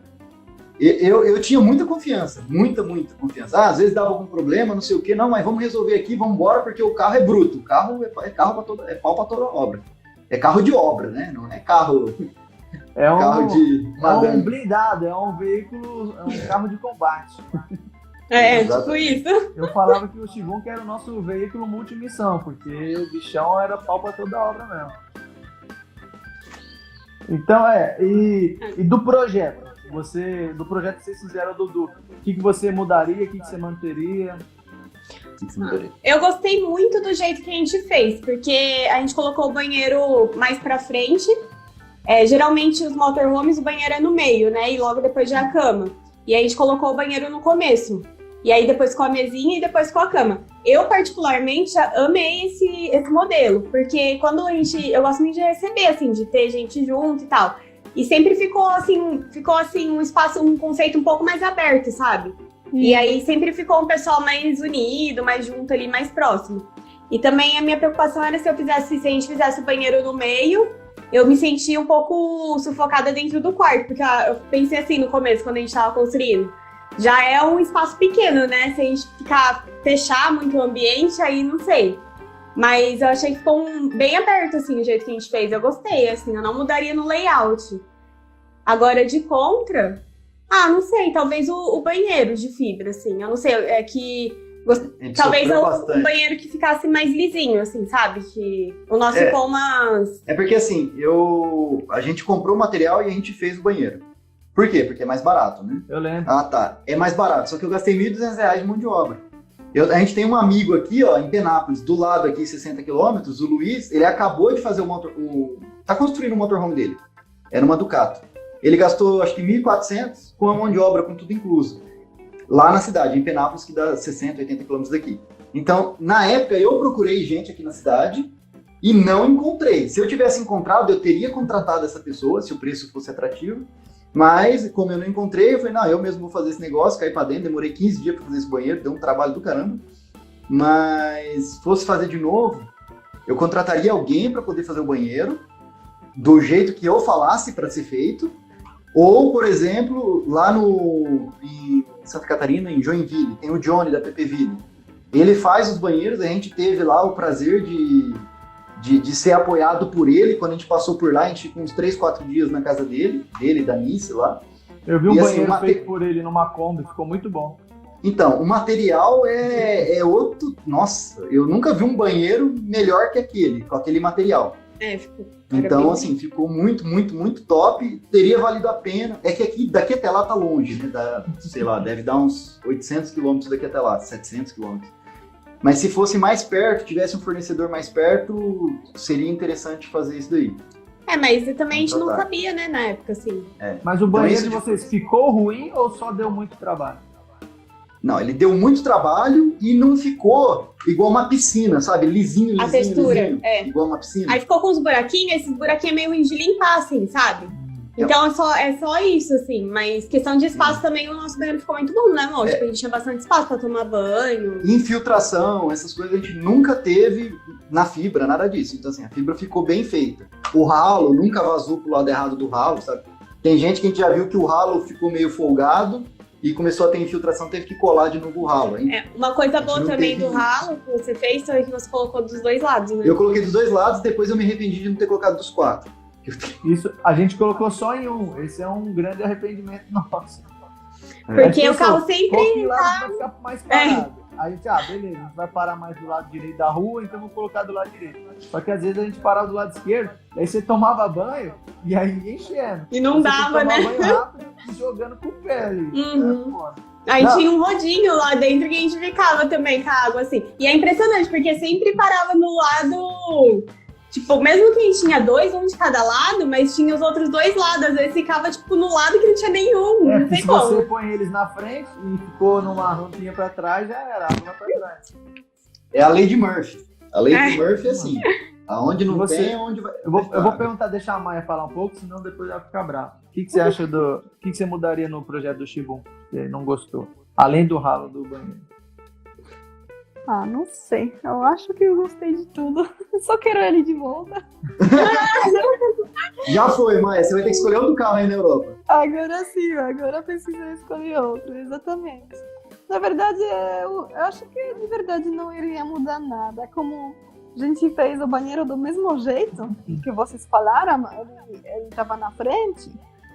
eu tinha muita confiança, muita confiança. Às vezes dava algum problema, não sei o quê, não, mas vamos resolver aqui, vamos embora, porque o carro é bruto, o carro é pau para toda obra. É carro de obra, né? Não é carro... carro de madame. É um blindado, é um veículo, é um carro de combate. Tipo isso. Eu falava que o Chivon que era o nosso veículo multimissão, porque o bichão era pau pra toda obra mesmo. Então, e do projeto? Do projeto que vocês fizeram, Dudu, o que você mudaria, o que você manteria? Eu gostei muito do jeito que a gente fez, porque a gente colocou o banheiro mais pra frente. Geralmente os motorhomes o banheiro é no meio, né? E logo depois já a cama. E a gente colocou o banheiro no começo. E aí depois com a mesinha e depois com a cama. Eu particularmente amei esse modelo, porque quando eu gosto muito de receber, assim, de ter gente junto e tal. E sempre ficou assim um espaço, um conceito um pouco mais aberto, sabe? E aí sempre ficou um pessoal mais unido, mais junto ali, mais próximo. E também a minha preocupação era se a gente fizesse o banheiro no meio, eu me sentia um pouco sufocada dentro do quarto, porque eu pensei assim no começo, quando a gente tava construindo. Já é um espaço pequeno, né? Se a gente fechar muito o ambiente, aí não sei. Mas eu achei que ficou bem aberto, assim, o jeito que a gente fez. Eu gostei, assim, eu não mudaria no layout. Agora, de contra... não sei, talvez o banheiro de fibra, assim. Eu não sei, talvez um banheiro que ficasse mais lisinho, assim, sabe? Que o nosso ficou umas... É porque, assim, a gente comprou o material e a gente fez o banheiro. Por quê? Porque é mais barato, né? Eu lembro. Tá. É mais barato, só que eu gastei R$1.200 de mão de obra. A gente tem um amigo aqui, ó, em Penápolis, do lado aqui, 60 quilômetros, o Luiz, ele acabou de fazer tá construindo o motorhome dele. Era uma Ducato. Ele gastou, acho que 1.400 com a mão de obra, com tudo incluso. Lá na cidade, em Penápolis, que dá 60, 80 quilômetros daqui. Então, na época, eu procurei gente aqui na cidade e não encontrei. Se eu tivesse encontrado, eu teria contratado essa pessoa, se o preço fosse atrativo. Mas, como eu não encontrei, eu falei, não, eu mesmo vou fazer esse negócio, caí pra dentro, demorei 15 dias pra fazer esse banheiro, deu um trabalho do caramba. Mas, se fosse fazer de novo, eu contrataria alguém para poder fazer o banheiro, do jeito que eu falasse para ser feito. Ou, por exemplo, lá em Santa Catarina, em Joinville, tem o Johnny da PPVille. Ele faz os banheiros, a gente teve lá o prazer de ser apoiado por ele. Quando a gente passou por lá, a gente ficou uns 3, 4 dias na casa dele e da Nice lá. Eu vi um banheiro feito por ele numa Kombi, ficou muito bom. Então, o material é outro... Nossa, eu nunca vi um banheiro melhor que aquele, com aquele material. Ficou. Então, assim, ficou muito, muito, muito top. Teria valido a pena. É que daqui até lá tá longe, né? Sei lá, deve dar uns 800 quilômetros daqui até lá, 700 quilômetros. Mas se fosse mais perto, tivesse um fornecedor mais perto, seria interessante fazer isso daí. Mas também a gente não sabia, né, na época, assim. Mas o banheiro de vocês ficou ruim ou só deu muito trabalho? Não, ele deu muito trabalho e não ficou igual uma piscina, sabe? Lisinho, a textura, lisinho, igual uma piscina. Aí ficou com uns buraquinhos, esses buraquinhos é meio ruim de limpar, assim, sabe? Então é só isso, assim. Mas questão de espaço também, o nosso banheiro ficou muito bom, né, amor? Tipo, a gente tinha bastante espaço pra tomar banho. Infiltração, essas coisas a gente nunca teve na fibra, nada disso. Então, assim, a fibra ficou bem feita. O ralo nunca vazou pro lado errado do ralo, sabe? Tem gente que a gente já viu que o ralo ficou meio folgado e começou a ter infiltração, teve que colar de novo o ralo. Hein? Uma coisa boa não também teve do ralo que você fez foi que você colocou dos dois lados, né? Eu coloquei dos dois lados, depois eu me arrependi de não ter colocado dos 4. Isso, a gente colocou só em um. Esse é um grande arrependimento nosso. Porque o carro sempre qual que lado vai ficar mais parado? A gente, beleza, a gente vai parar mais do lado direito da rua, então vamos colocar do lado direito. Só que às vezes a gente parava do lado esquerdo, aí você tomava banho e aí enchendo. E não você dava, né? banho rápido e jogando com o pé ali. Aí tinha um rodinho lá dentro que a gente ficava também com a água, assim. E é impressionante, porque sempre parava no lado... Tipo, mesmo que a gente tinha dois, um de cada lado, mas tinha os outros dois lados. Às vezes ficava, tipo, no lado que não tinha nenhum. Não sei se como. você põe eles na frente e ficou numa rampinha pra trás, já era, uma pra trás. É a lei de Murphy. A lei de Murphy é assim. Aonde não você, tem, onde vai... Eu vou perguntar, deixar a Maia falar um pouco, senão depois ela vai ficar brava. O que você acha do... O que você mudaria no projeto do Shibun? Que não gostou? Além do ralo do banheiro. Não sei. Eu acho que eu gostei de tudo. Só quero ele de volta. Já foi, Maia. Você vai ter que escolher outro carro aí na Europa. Agora sim, agora preciso escolher outro, exatamente. Na verdade, eu acho que de verdade não iria mudar nada. Como a gente fez o banheiro do mesmo jeito que vocês falaram, ele estava na frente.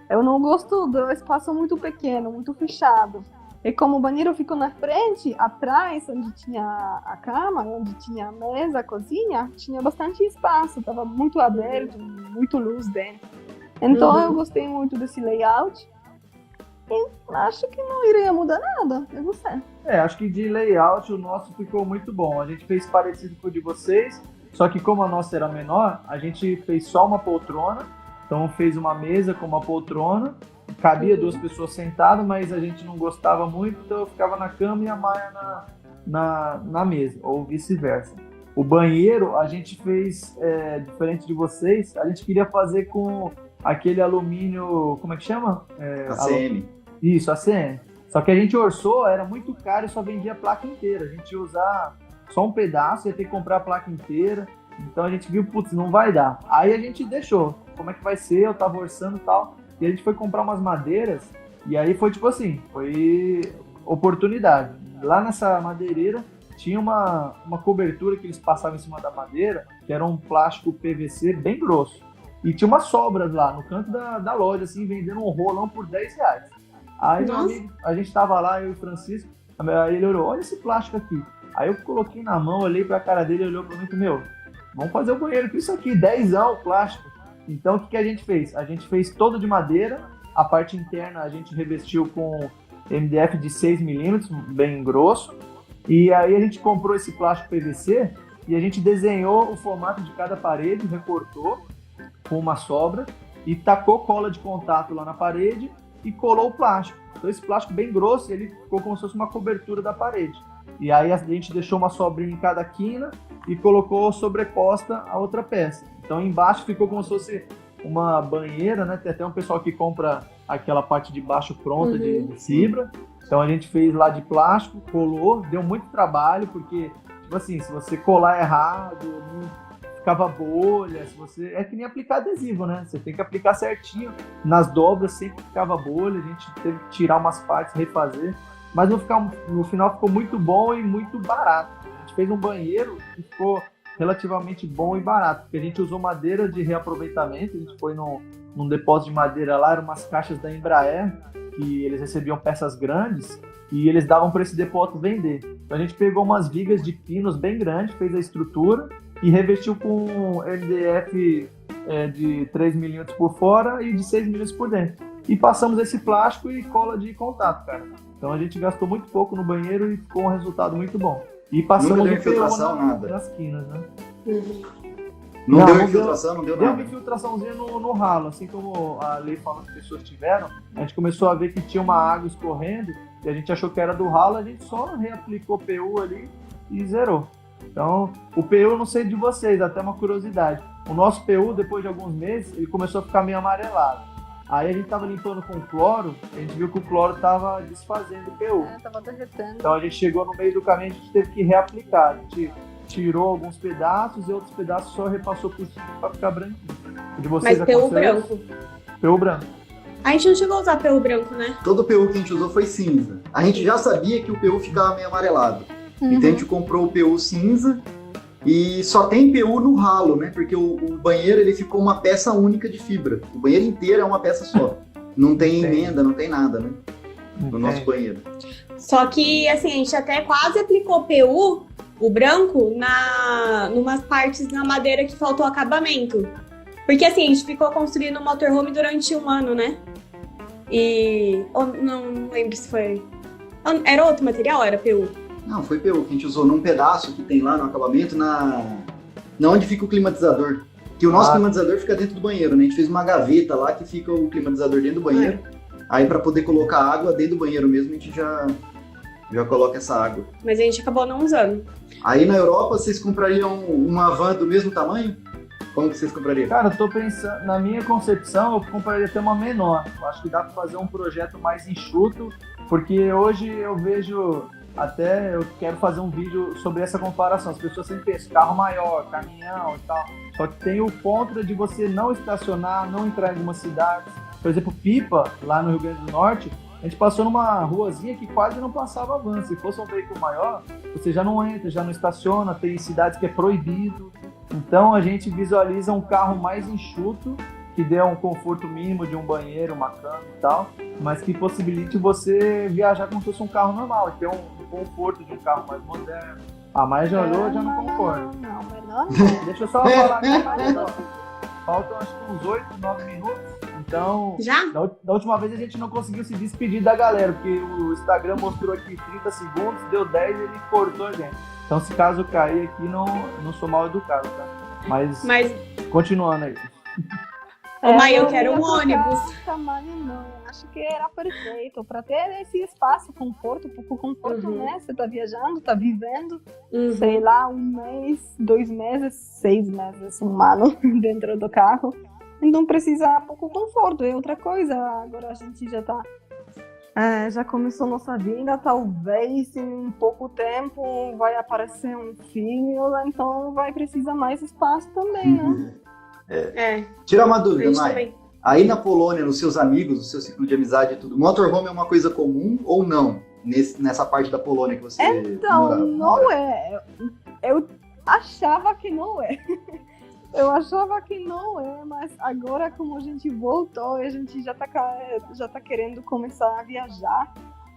Eu não gosto do espaço muito pequeno, muito fechado. E como o banheiro ficou na frente, atrás, onde tinha a cama, onde tinha a mesa, a cozinha, tinha bastante espaço, estava muito aberto, muito luz dentro. Então eu gostei muito desse layout e acho que não iria mudar nada. E você? Acho que de layout o nosso ficou muito bom. A gente fez parecido com o de vocês, só que como a nossa era menor, a gente fez só uma poltrona. Então fez uma mesa com uma poltrona. Cabia 2 pessoas sentadas, mas a gente não gostava muito, então eu ficava na cama e a Maia na mesa, ou vice-versa. O banheiro, a gente fez, diferente de vocês, a gente queria fazer com aquele alumínio, como é que chama? ACM. Isso, ACM. Só que a gente orçou, era muito caro e só vendia a placa inteira. A gente ia usar só um pedaço, ia ter que comprar a placa inteira. Então a gente viu, putz, não vai dar. Aí a gente deixou. Como é que vai ser? Eu tava orçando e tal. E a gente foi comprar umas madeiras, e aí foi tipo assim, foi oportunidade. Lá nessa madeireira tinha uma cobertura que eles passavam em cima da madeira, que era um plástico PVC bem grosso. E tinha umas sobras lá no canto da loja, assim, vendendo um rolão por R$10. Aí meu amigo, a gente tava lá, eu e o Francisco, aí ele olhou, olha esse plástico aqui. Aí eu coloquei na mão, olhei pra cara dele, ele olhou pra mim e falou, vamos fazer o banheiro com isso aqui, 10ão plástico. Então, o que a gente fez? A gente fez todo de madeira, a parte interna a gente revestiu com MDF de 6mm, bem grosso, e aí a gente comprou esse plástico PVC e a gente desenhou o formato de cada parede, recortou com uma sobra e tacou cola de contato lá na parede e colou o plástico. Então, esse plástico bem grosso, ele ficou como se fosse uma cobertura da parede. E aí a gente deixou uma sobrinha em cada quina e colocou sobreposta a outra peça. Então embaixo ficou como se fosse uma banheira, né? Tem até um pessoal que compra aquela parte de baixo pronta de fibra. Então a gente fez lá de plástico, colou, deu muito trabalho, porque, tipo assim, se você colar errado, ficava bolha, é que nem aplicar adesivo, né? Você tem que aplicar certinho. Nas dobras sempre ficava bolha, a gente teve que tirar umas partes, refazer. Mas no final ficou muito bom e muito barato. A gente fez um banheiro que ficou relativamente bom e barato, porque a gente usou madeira de reaproveitamento, a gente foi num depósito de madeira lá, eram umas caixas da Embraer, que eles recebiam peças grandes, e eles davam para esse depósito vender. Então a gente pegou umas vigas de pinos bem grandes, fez a estrutura, e revestiu com MDF de 3mm por fora e de 6mm por dentro. E passamos esse plástico e cola de contato, cara. Então a gente gastou muito pouco no banheiro e ficou um resultado muito bom. E passamos deu infiltração, nada. nas quinas, né? Não deu infiltração, não deu nada. Deu uma infiltraçãozinha no ralo, assim como a Lei falou que as pessoas tiveram. A gente começou a ver que tinha uma água escorrendo e a gente achou que era do ralo, a gente só reaplicou PU ali e zerou. Então, o PU eu não sei de vocês, até uma curiosidade. O nosso PU, depois de alguns meses, ele começou a ficar meio amarelado. Aí a gente tava limpando com cloro, a gente viu que o cloro tava desfazendo o PU. Tava derretendo. Então a gente chegou no meio do caminho, a gente teve que reaplicar. A gente tirou alguns pedaços e outros pedaços só repassou por cima para ficar branquinho. De vocês mas PU branco. PU branco. A gente não chegou a usar PU branco, né? Todo o PU que a gente usou foi cinza. A gente já sabia que o PU ficava meio amarelado. Então a gente comprou o PU cinza e só tem PU no ralo, né? Porque o banheiro ele ficou uma peça única de fibra. O banheiro inteiro é uma peça só. Não tem emenda, não tem nada, né? No nosso banheiro. Só que, assim, a gente até quase aplicou PU, o branco, numas partes na madeira que faltou acabamento. Porque, assim, a gente ficou construindo o motorhome durante 1 ano, né? E... não lembro se foi... Era outro material ou era PU? Não, foi PU que a gente usou num pedaço que tem lá no acabamento, na onde fica o climatizador. Que o nosso climatizador fica dentro do banheiro, né? A gente fez uma gaveta lá que fica o climatizador dentro do banheiro. Aí para poder colocar água dentro do banheiro mesmo, a gente já coloca essa água. Mas a gente acabou não usando. Aí na Europa, vocês comprariam uma van do mesmo tamanho? Como que vocês comprariam? Cara, eu tô pensando, na minha concepção, eu compraria até uma menor. Eu acho que dá para fazer um projeto mais enxuto, porque hoje eu vejo, até eu quero fazer um vídeo sobre essa comparação. As pessoas sempre pensam carro maior, caminhão e tal. Só que tem o contra de você não estacionar, não entrar em algumas cidades. Por exemplo, Pipa, lá no Rio Grande do Norte, a gente passou numa ruazinha que quase não passava van. Se fosse um veículo maior, você já não entra, já não estaciona, tem cidades que é proibido. Então a gente visualiza um carro mais enxuto, que dê um conforto mínimo de um banheiro, uma cama e tal, mas que possibilite você viajar como se fosse um carro normal, ter um conforto de um carro mais moderno. A Maia já olhou, já não concorda. Não. Deixa eu só falar aqui, faltam acho que uns 8, 9 minutos. Então, Já? Da última vez a gente não conseguiu se despedir da galera, porque o Instagram mostrou aqui 30 segundos, deu 10 e ele cortou a gente. Então, se caso cair aqui, não sou mal educado, tá? Mas... continuando aí. Mas eu quero um ônibus. Tamanho não, acho que era perfeito para ter esse espaço, conforto, né? Você tá viajando, tá vivendo, sei lá, 1 mês, 2 meses, 6 meses, 1 ano dentro do carro. Então precisa pouco conforto, é outra coisa. Agora a gente já tá, já começou nossa vida, talvez em pouco tempo vai aparecer um filho, então vai precisar mais espaço também, né? Tira uma dúvida, Maia. Aí na Polônia, nos seus amigos, no seu ciclo de amizade e tudo, motorhome é uma coisa comum ou não? Nessa parte da Polônia que você Então, não é. Eu achava que não é. Mas agora como a gente voltou, a gente já tá querendo começar a viajar.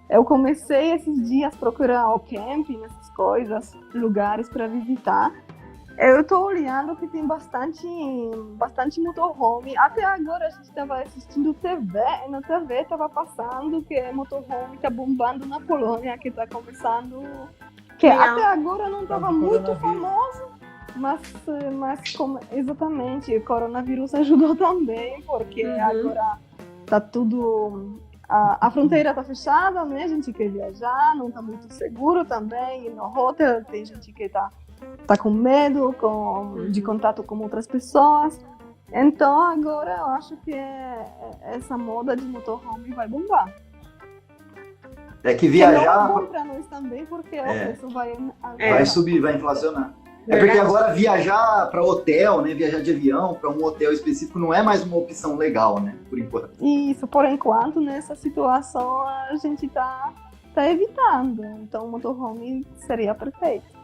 Eu comecei esses dias a procurar o camping, essas coisas, lugares para visitar. Eu tô olhando que tem bastante motorhome. Até agora a gente estava assistindo TV, e na TV estava passando que motorhome tá bombando na Polônia, que tá começando... Que até agora não estava muito famoso, mas exatamente, o coronavírus ajudou também, porque agora tá tudo... A fronteira tá fechada, né? A gente quer viajar, não tá muito seguro também. E no hotel tem gente que tá com medo de contato com outras pessoas. Então agora eu acho que essa moda de motorhome vai bombar. É que viajar... Que não é bom pra nós também, porque o preço vai subir, vai inflacionar. É porque agora viajar para hotel, né, viajar de avião para um hotel específico não é mais uma opção legal, né, por enquanto. Isso, por enquanto, nessa situação a gente tá evitando. Então o motorhome seria perfeito.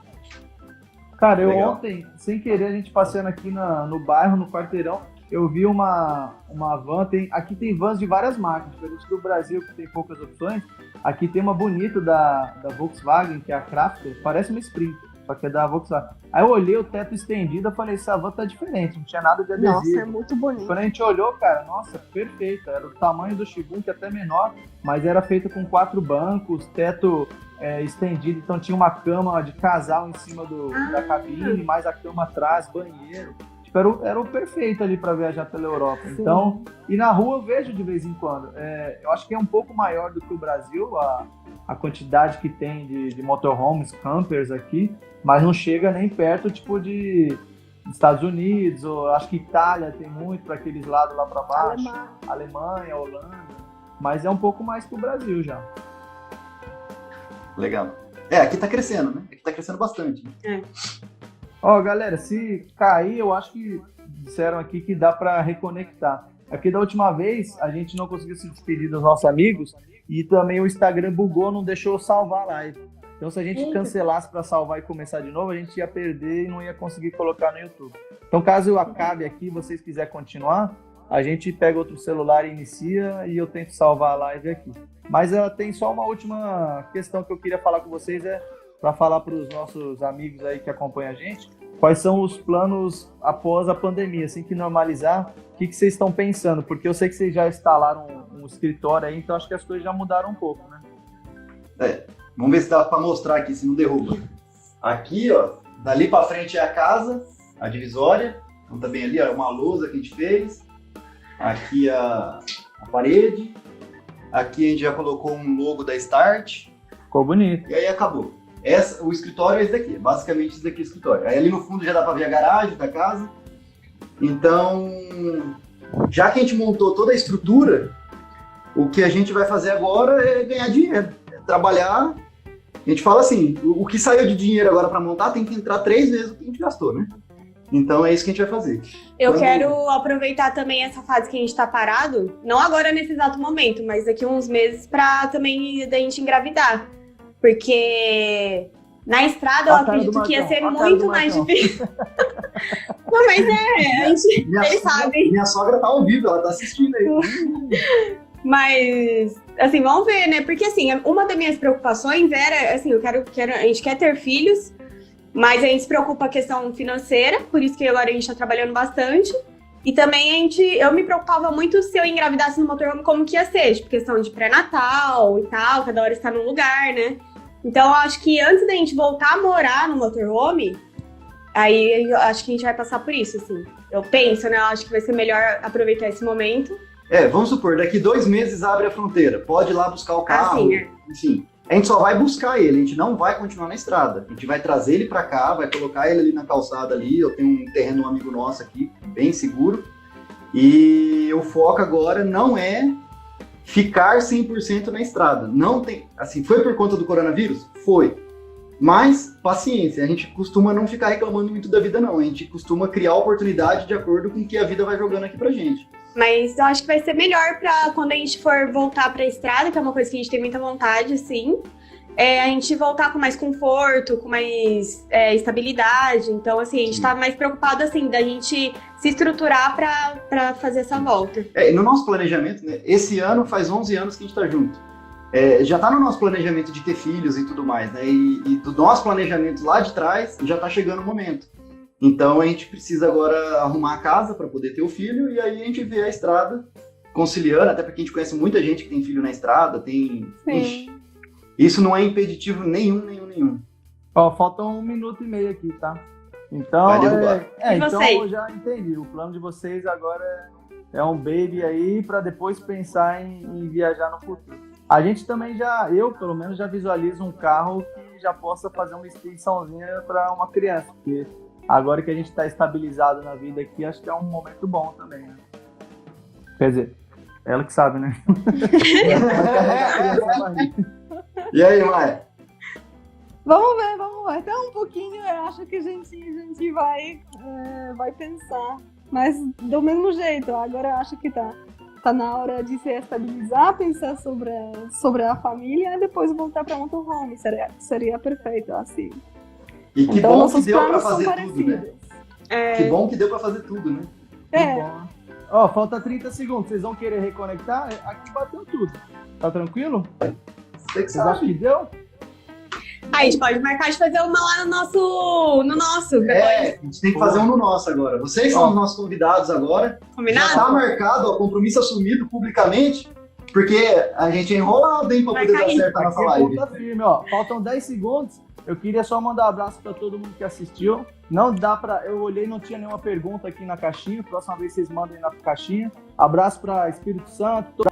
Cara, eu ontem, sem querer, a gente passeando aqui no bairro, no quarteirão, eu vi uma van, aqui tem vans de várias marcas, diferente do Brasil, que tem poucas opções. Aqui tem uma bonita da Volkswagen, que é a Crafter, parece uma Sprinter, só que é da Volkswagen. Aí eu olhei o teto estendido e falei, essa van tá diferente, não tinha nada de adesivo. Nossa, é muito bonito. Quando a gente olhou, cara, nossa, perfeita, era o tamanho do Xibun, até menor, mas era feita com 4 bancos, teto estendido, então tinha uma cama de casal em cima da cabine, mais a cama atrás, banheiro. Tipo, era o perfeito ali para viajar pela Europa. Sim. Então, e na rua eu vejo de vez em quando. Eu acho que é um pouco maior do que o Brasil, a quantidade que tem de motorhomes, campers aqui, mas não chega nem perto, tipo, de Estados Unidos, ou acho que Itália tem muito para aqueles lados lá para baixo, Alemanha, Holanda, mas é um pouco mais que o Brasil já. Legal. Aqui tá crescendo, né? Aqui tá crescendo bastante. Ó, galera, se cair, eu acho que disseram aqui que dá para reconectar. É porque da última vez a gente não conseguiu se despedir dos nossos amigos e também o Instagram bugou, não deixou eu salvar a live. Então, se a gente cancelasse para salvar e começar de novo, a gente ia perder e não ia conseguir colocar no YouTube. Então, caso eu acabe aqui, vocês quiserem continuar, a gente pega outro celular e inicia e eu tento salvar a live aqui. Mas tem só uma última questão que eu queria falar com vocês, para falar para os nossos amigos aí que acompanham a gente, quais são os planos após a pandemia, assim que normalizar, o que vocês estão pensando? Porque eu sei que vocês já instalaram um escritório aí, então acho que as coisas já mudaram um pouco, né? Vamos ver se dá para mostrar aqui, se não derruba. Aqui, ó, dali para frente é a casa, a divisória. Então tá bem ali, ó, uma lousa que a gente fez. Aqui a parede. Aqui a gente já colocou um logo da Start. Ficou bonito. E aí acabou. O escritório é esse daqui, basicamente esse daqui é o escritório. Aí ali no fundo já dá para ver a garagem da casa. Então, já que a gente montou toda a estrutura, o que a gente vai fazer agora é ganhar dinheiro, é trabalhar. A gente fala assim, o que saiu de dinheiro agora para montar tem que entrar 3 vezes o que a gente gastou, né? Então é isso que a gente vai fazer. Eu quero aproveitar também essa fase que a gente tá parado, não agora nesse exato momento, mas daqui a uns meses pra também da gente engravidar. Porque na estrada eu acredito que ia ser muito mais difícil. Não, mas eles sabem. Minha sogra tá ao vivo, ela tá assistindo aí. Mas, assim, vamos ver, né? Porque, assim, uma das minhas preocupações era, assim, a gente quer ter filhos, mas a gente se preocupa com a questão financeira, por isso que agora a gente tá trabalhando bastante. E também eu me preocupava muito se eu engravidasse no motorhome, como que ia ser, tipo, questão de pré-natal e tal, cada hora está num lugar, né? Então, eu acho que antes da gente voltar a morar no motorhome, aí eu acho que a gente vai passar por isso, assim. Eu penso, né? Eu acho que vai ser melhor aproveitar esse momento. Vamos supor, daqui 2 meses abre a fronteira, pode ir lá buscar o carro, enfim. A gente só vai buscar ele, a gente não vai continuar na estrada. A gente vai trazer ele para cá, vai colocar ele ali na calçada ali. Eu tenho um terreno, um amigo nosso aqui, bem seguro. E o foco agora não é ficar 100% na estrada. Não tem, assim, foi por conta do coronavírus? Foi. Mas, paciência, a gente costuma não ficar reclamando muito da vida, não. A gente costuma criar oportunidade de acordo com o que a vida vai jogando aqui pra gente. Mas eu acho que vai ser melhor pra quando a gente for voltar pra estrada, que é uma coisa que a gente tem muita vontade, assim, a gente voltar com mais conforto, com mais estabilidade. Então, assim, a gente tá mais preocupado, assim, da gente se estruturar pra fazer essa volta. No nosso planejamento, né, esse ano faz 11 anos que a gente tá junto. Já tá no nosso planejamento de ter filhos e tudo mais, né? E do nosso planejamento lá de trás, já tá chegando o momento. Então a gente precisa agora arrumar a casa para poder ter o filho e aí a gente vê a estrada conciliando, até porque a gente conhece muita gente que tem filho na estrada, tem... Ixi, isso não é impeditivo nenhum. Ó, faltam 1 minuto e meio aqui, tá? Então, vai derrubar. Então eu já entendi. O plano de vocês agora é um baby aí para depois pensar em viajar no futuro. A gente também eu pelo menos já visualizo um carro que já possa fazer uma extensãozinha para uma criança, porque agora que a gente está estabilizado na vida aqui, acho que é um momento bom também, né? Quer dizer, ela que sabe, né? E aí, Maia? Vamos ver. Até um pouquinho eu acho que a gente vai pensar. Mas do mesmo jeito, agora eu acho que tá na hora de se estabilizar, pensar sobre a família e depois voltar para motorhome. Seria perfeito, assim. E que então, bom que deu para fazer tudo, né? É. Que bom que deu para fazer tudo, né? Ó, falta 30 segundos. Vocês vão querer reconectar? Aqui bateu tudo. Tá tranquilo? Vocês acham que deu? A gente pode marcar de fazer uma lá no nosso. A gente tem que fazer um no nosso agora. Vocês são os nossos convidados agora. Combinado? Já tá marcado, ó, compromisso assumido publicamente, porque a gente é enrolado, hein, pra poder dar certo a nossa live. Tá firme, ó. Faltam 10 segundos. Eu queria só mandar um abraço pra todo mundo que assistiu. Não dá pra... Eu olhei, não tinha nenhuma pergunta aqui na caixinha. Próxima vez vocês mandem na caixinha. Abraço pra Espírito Santo.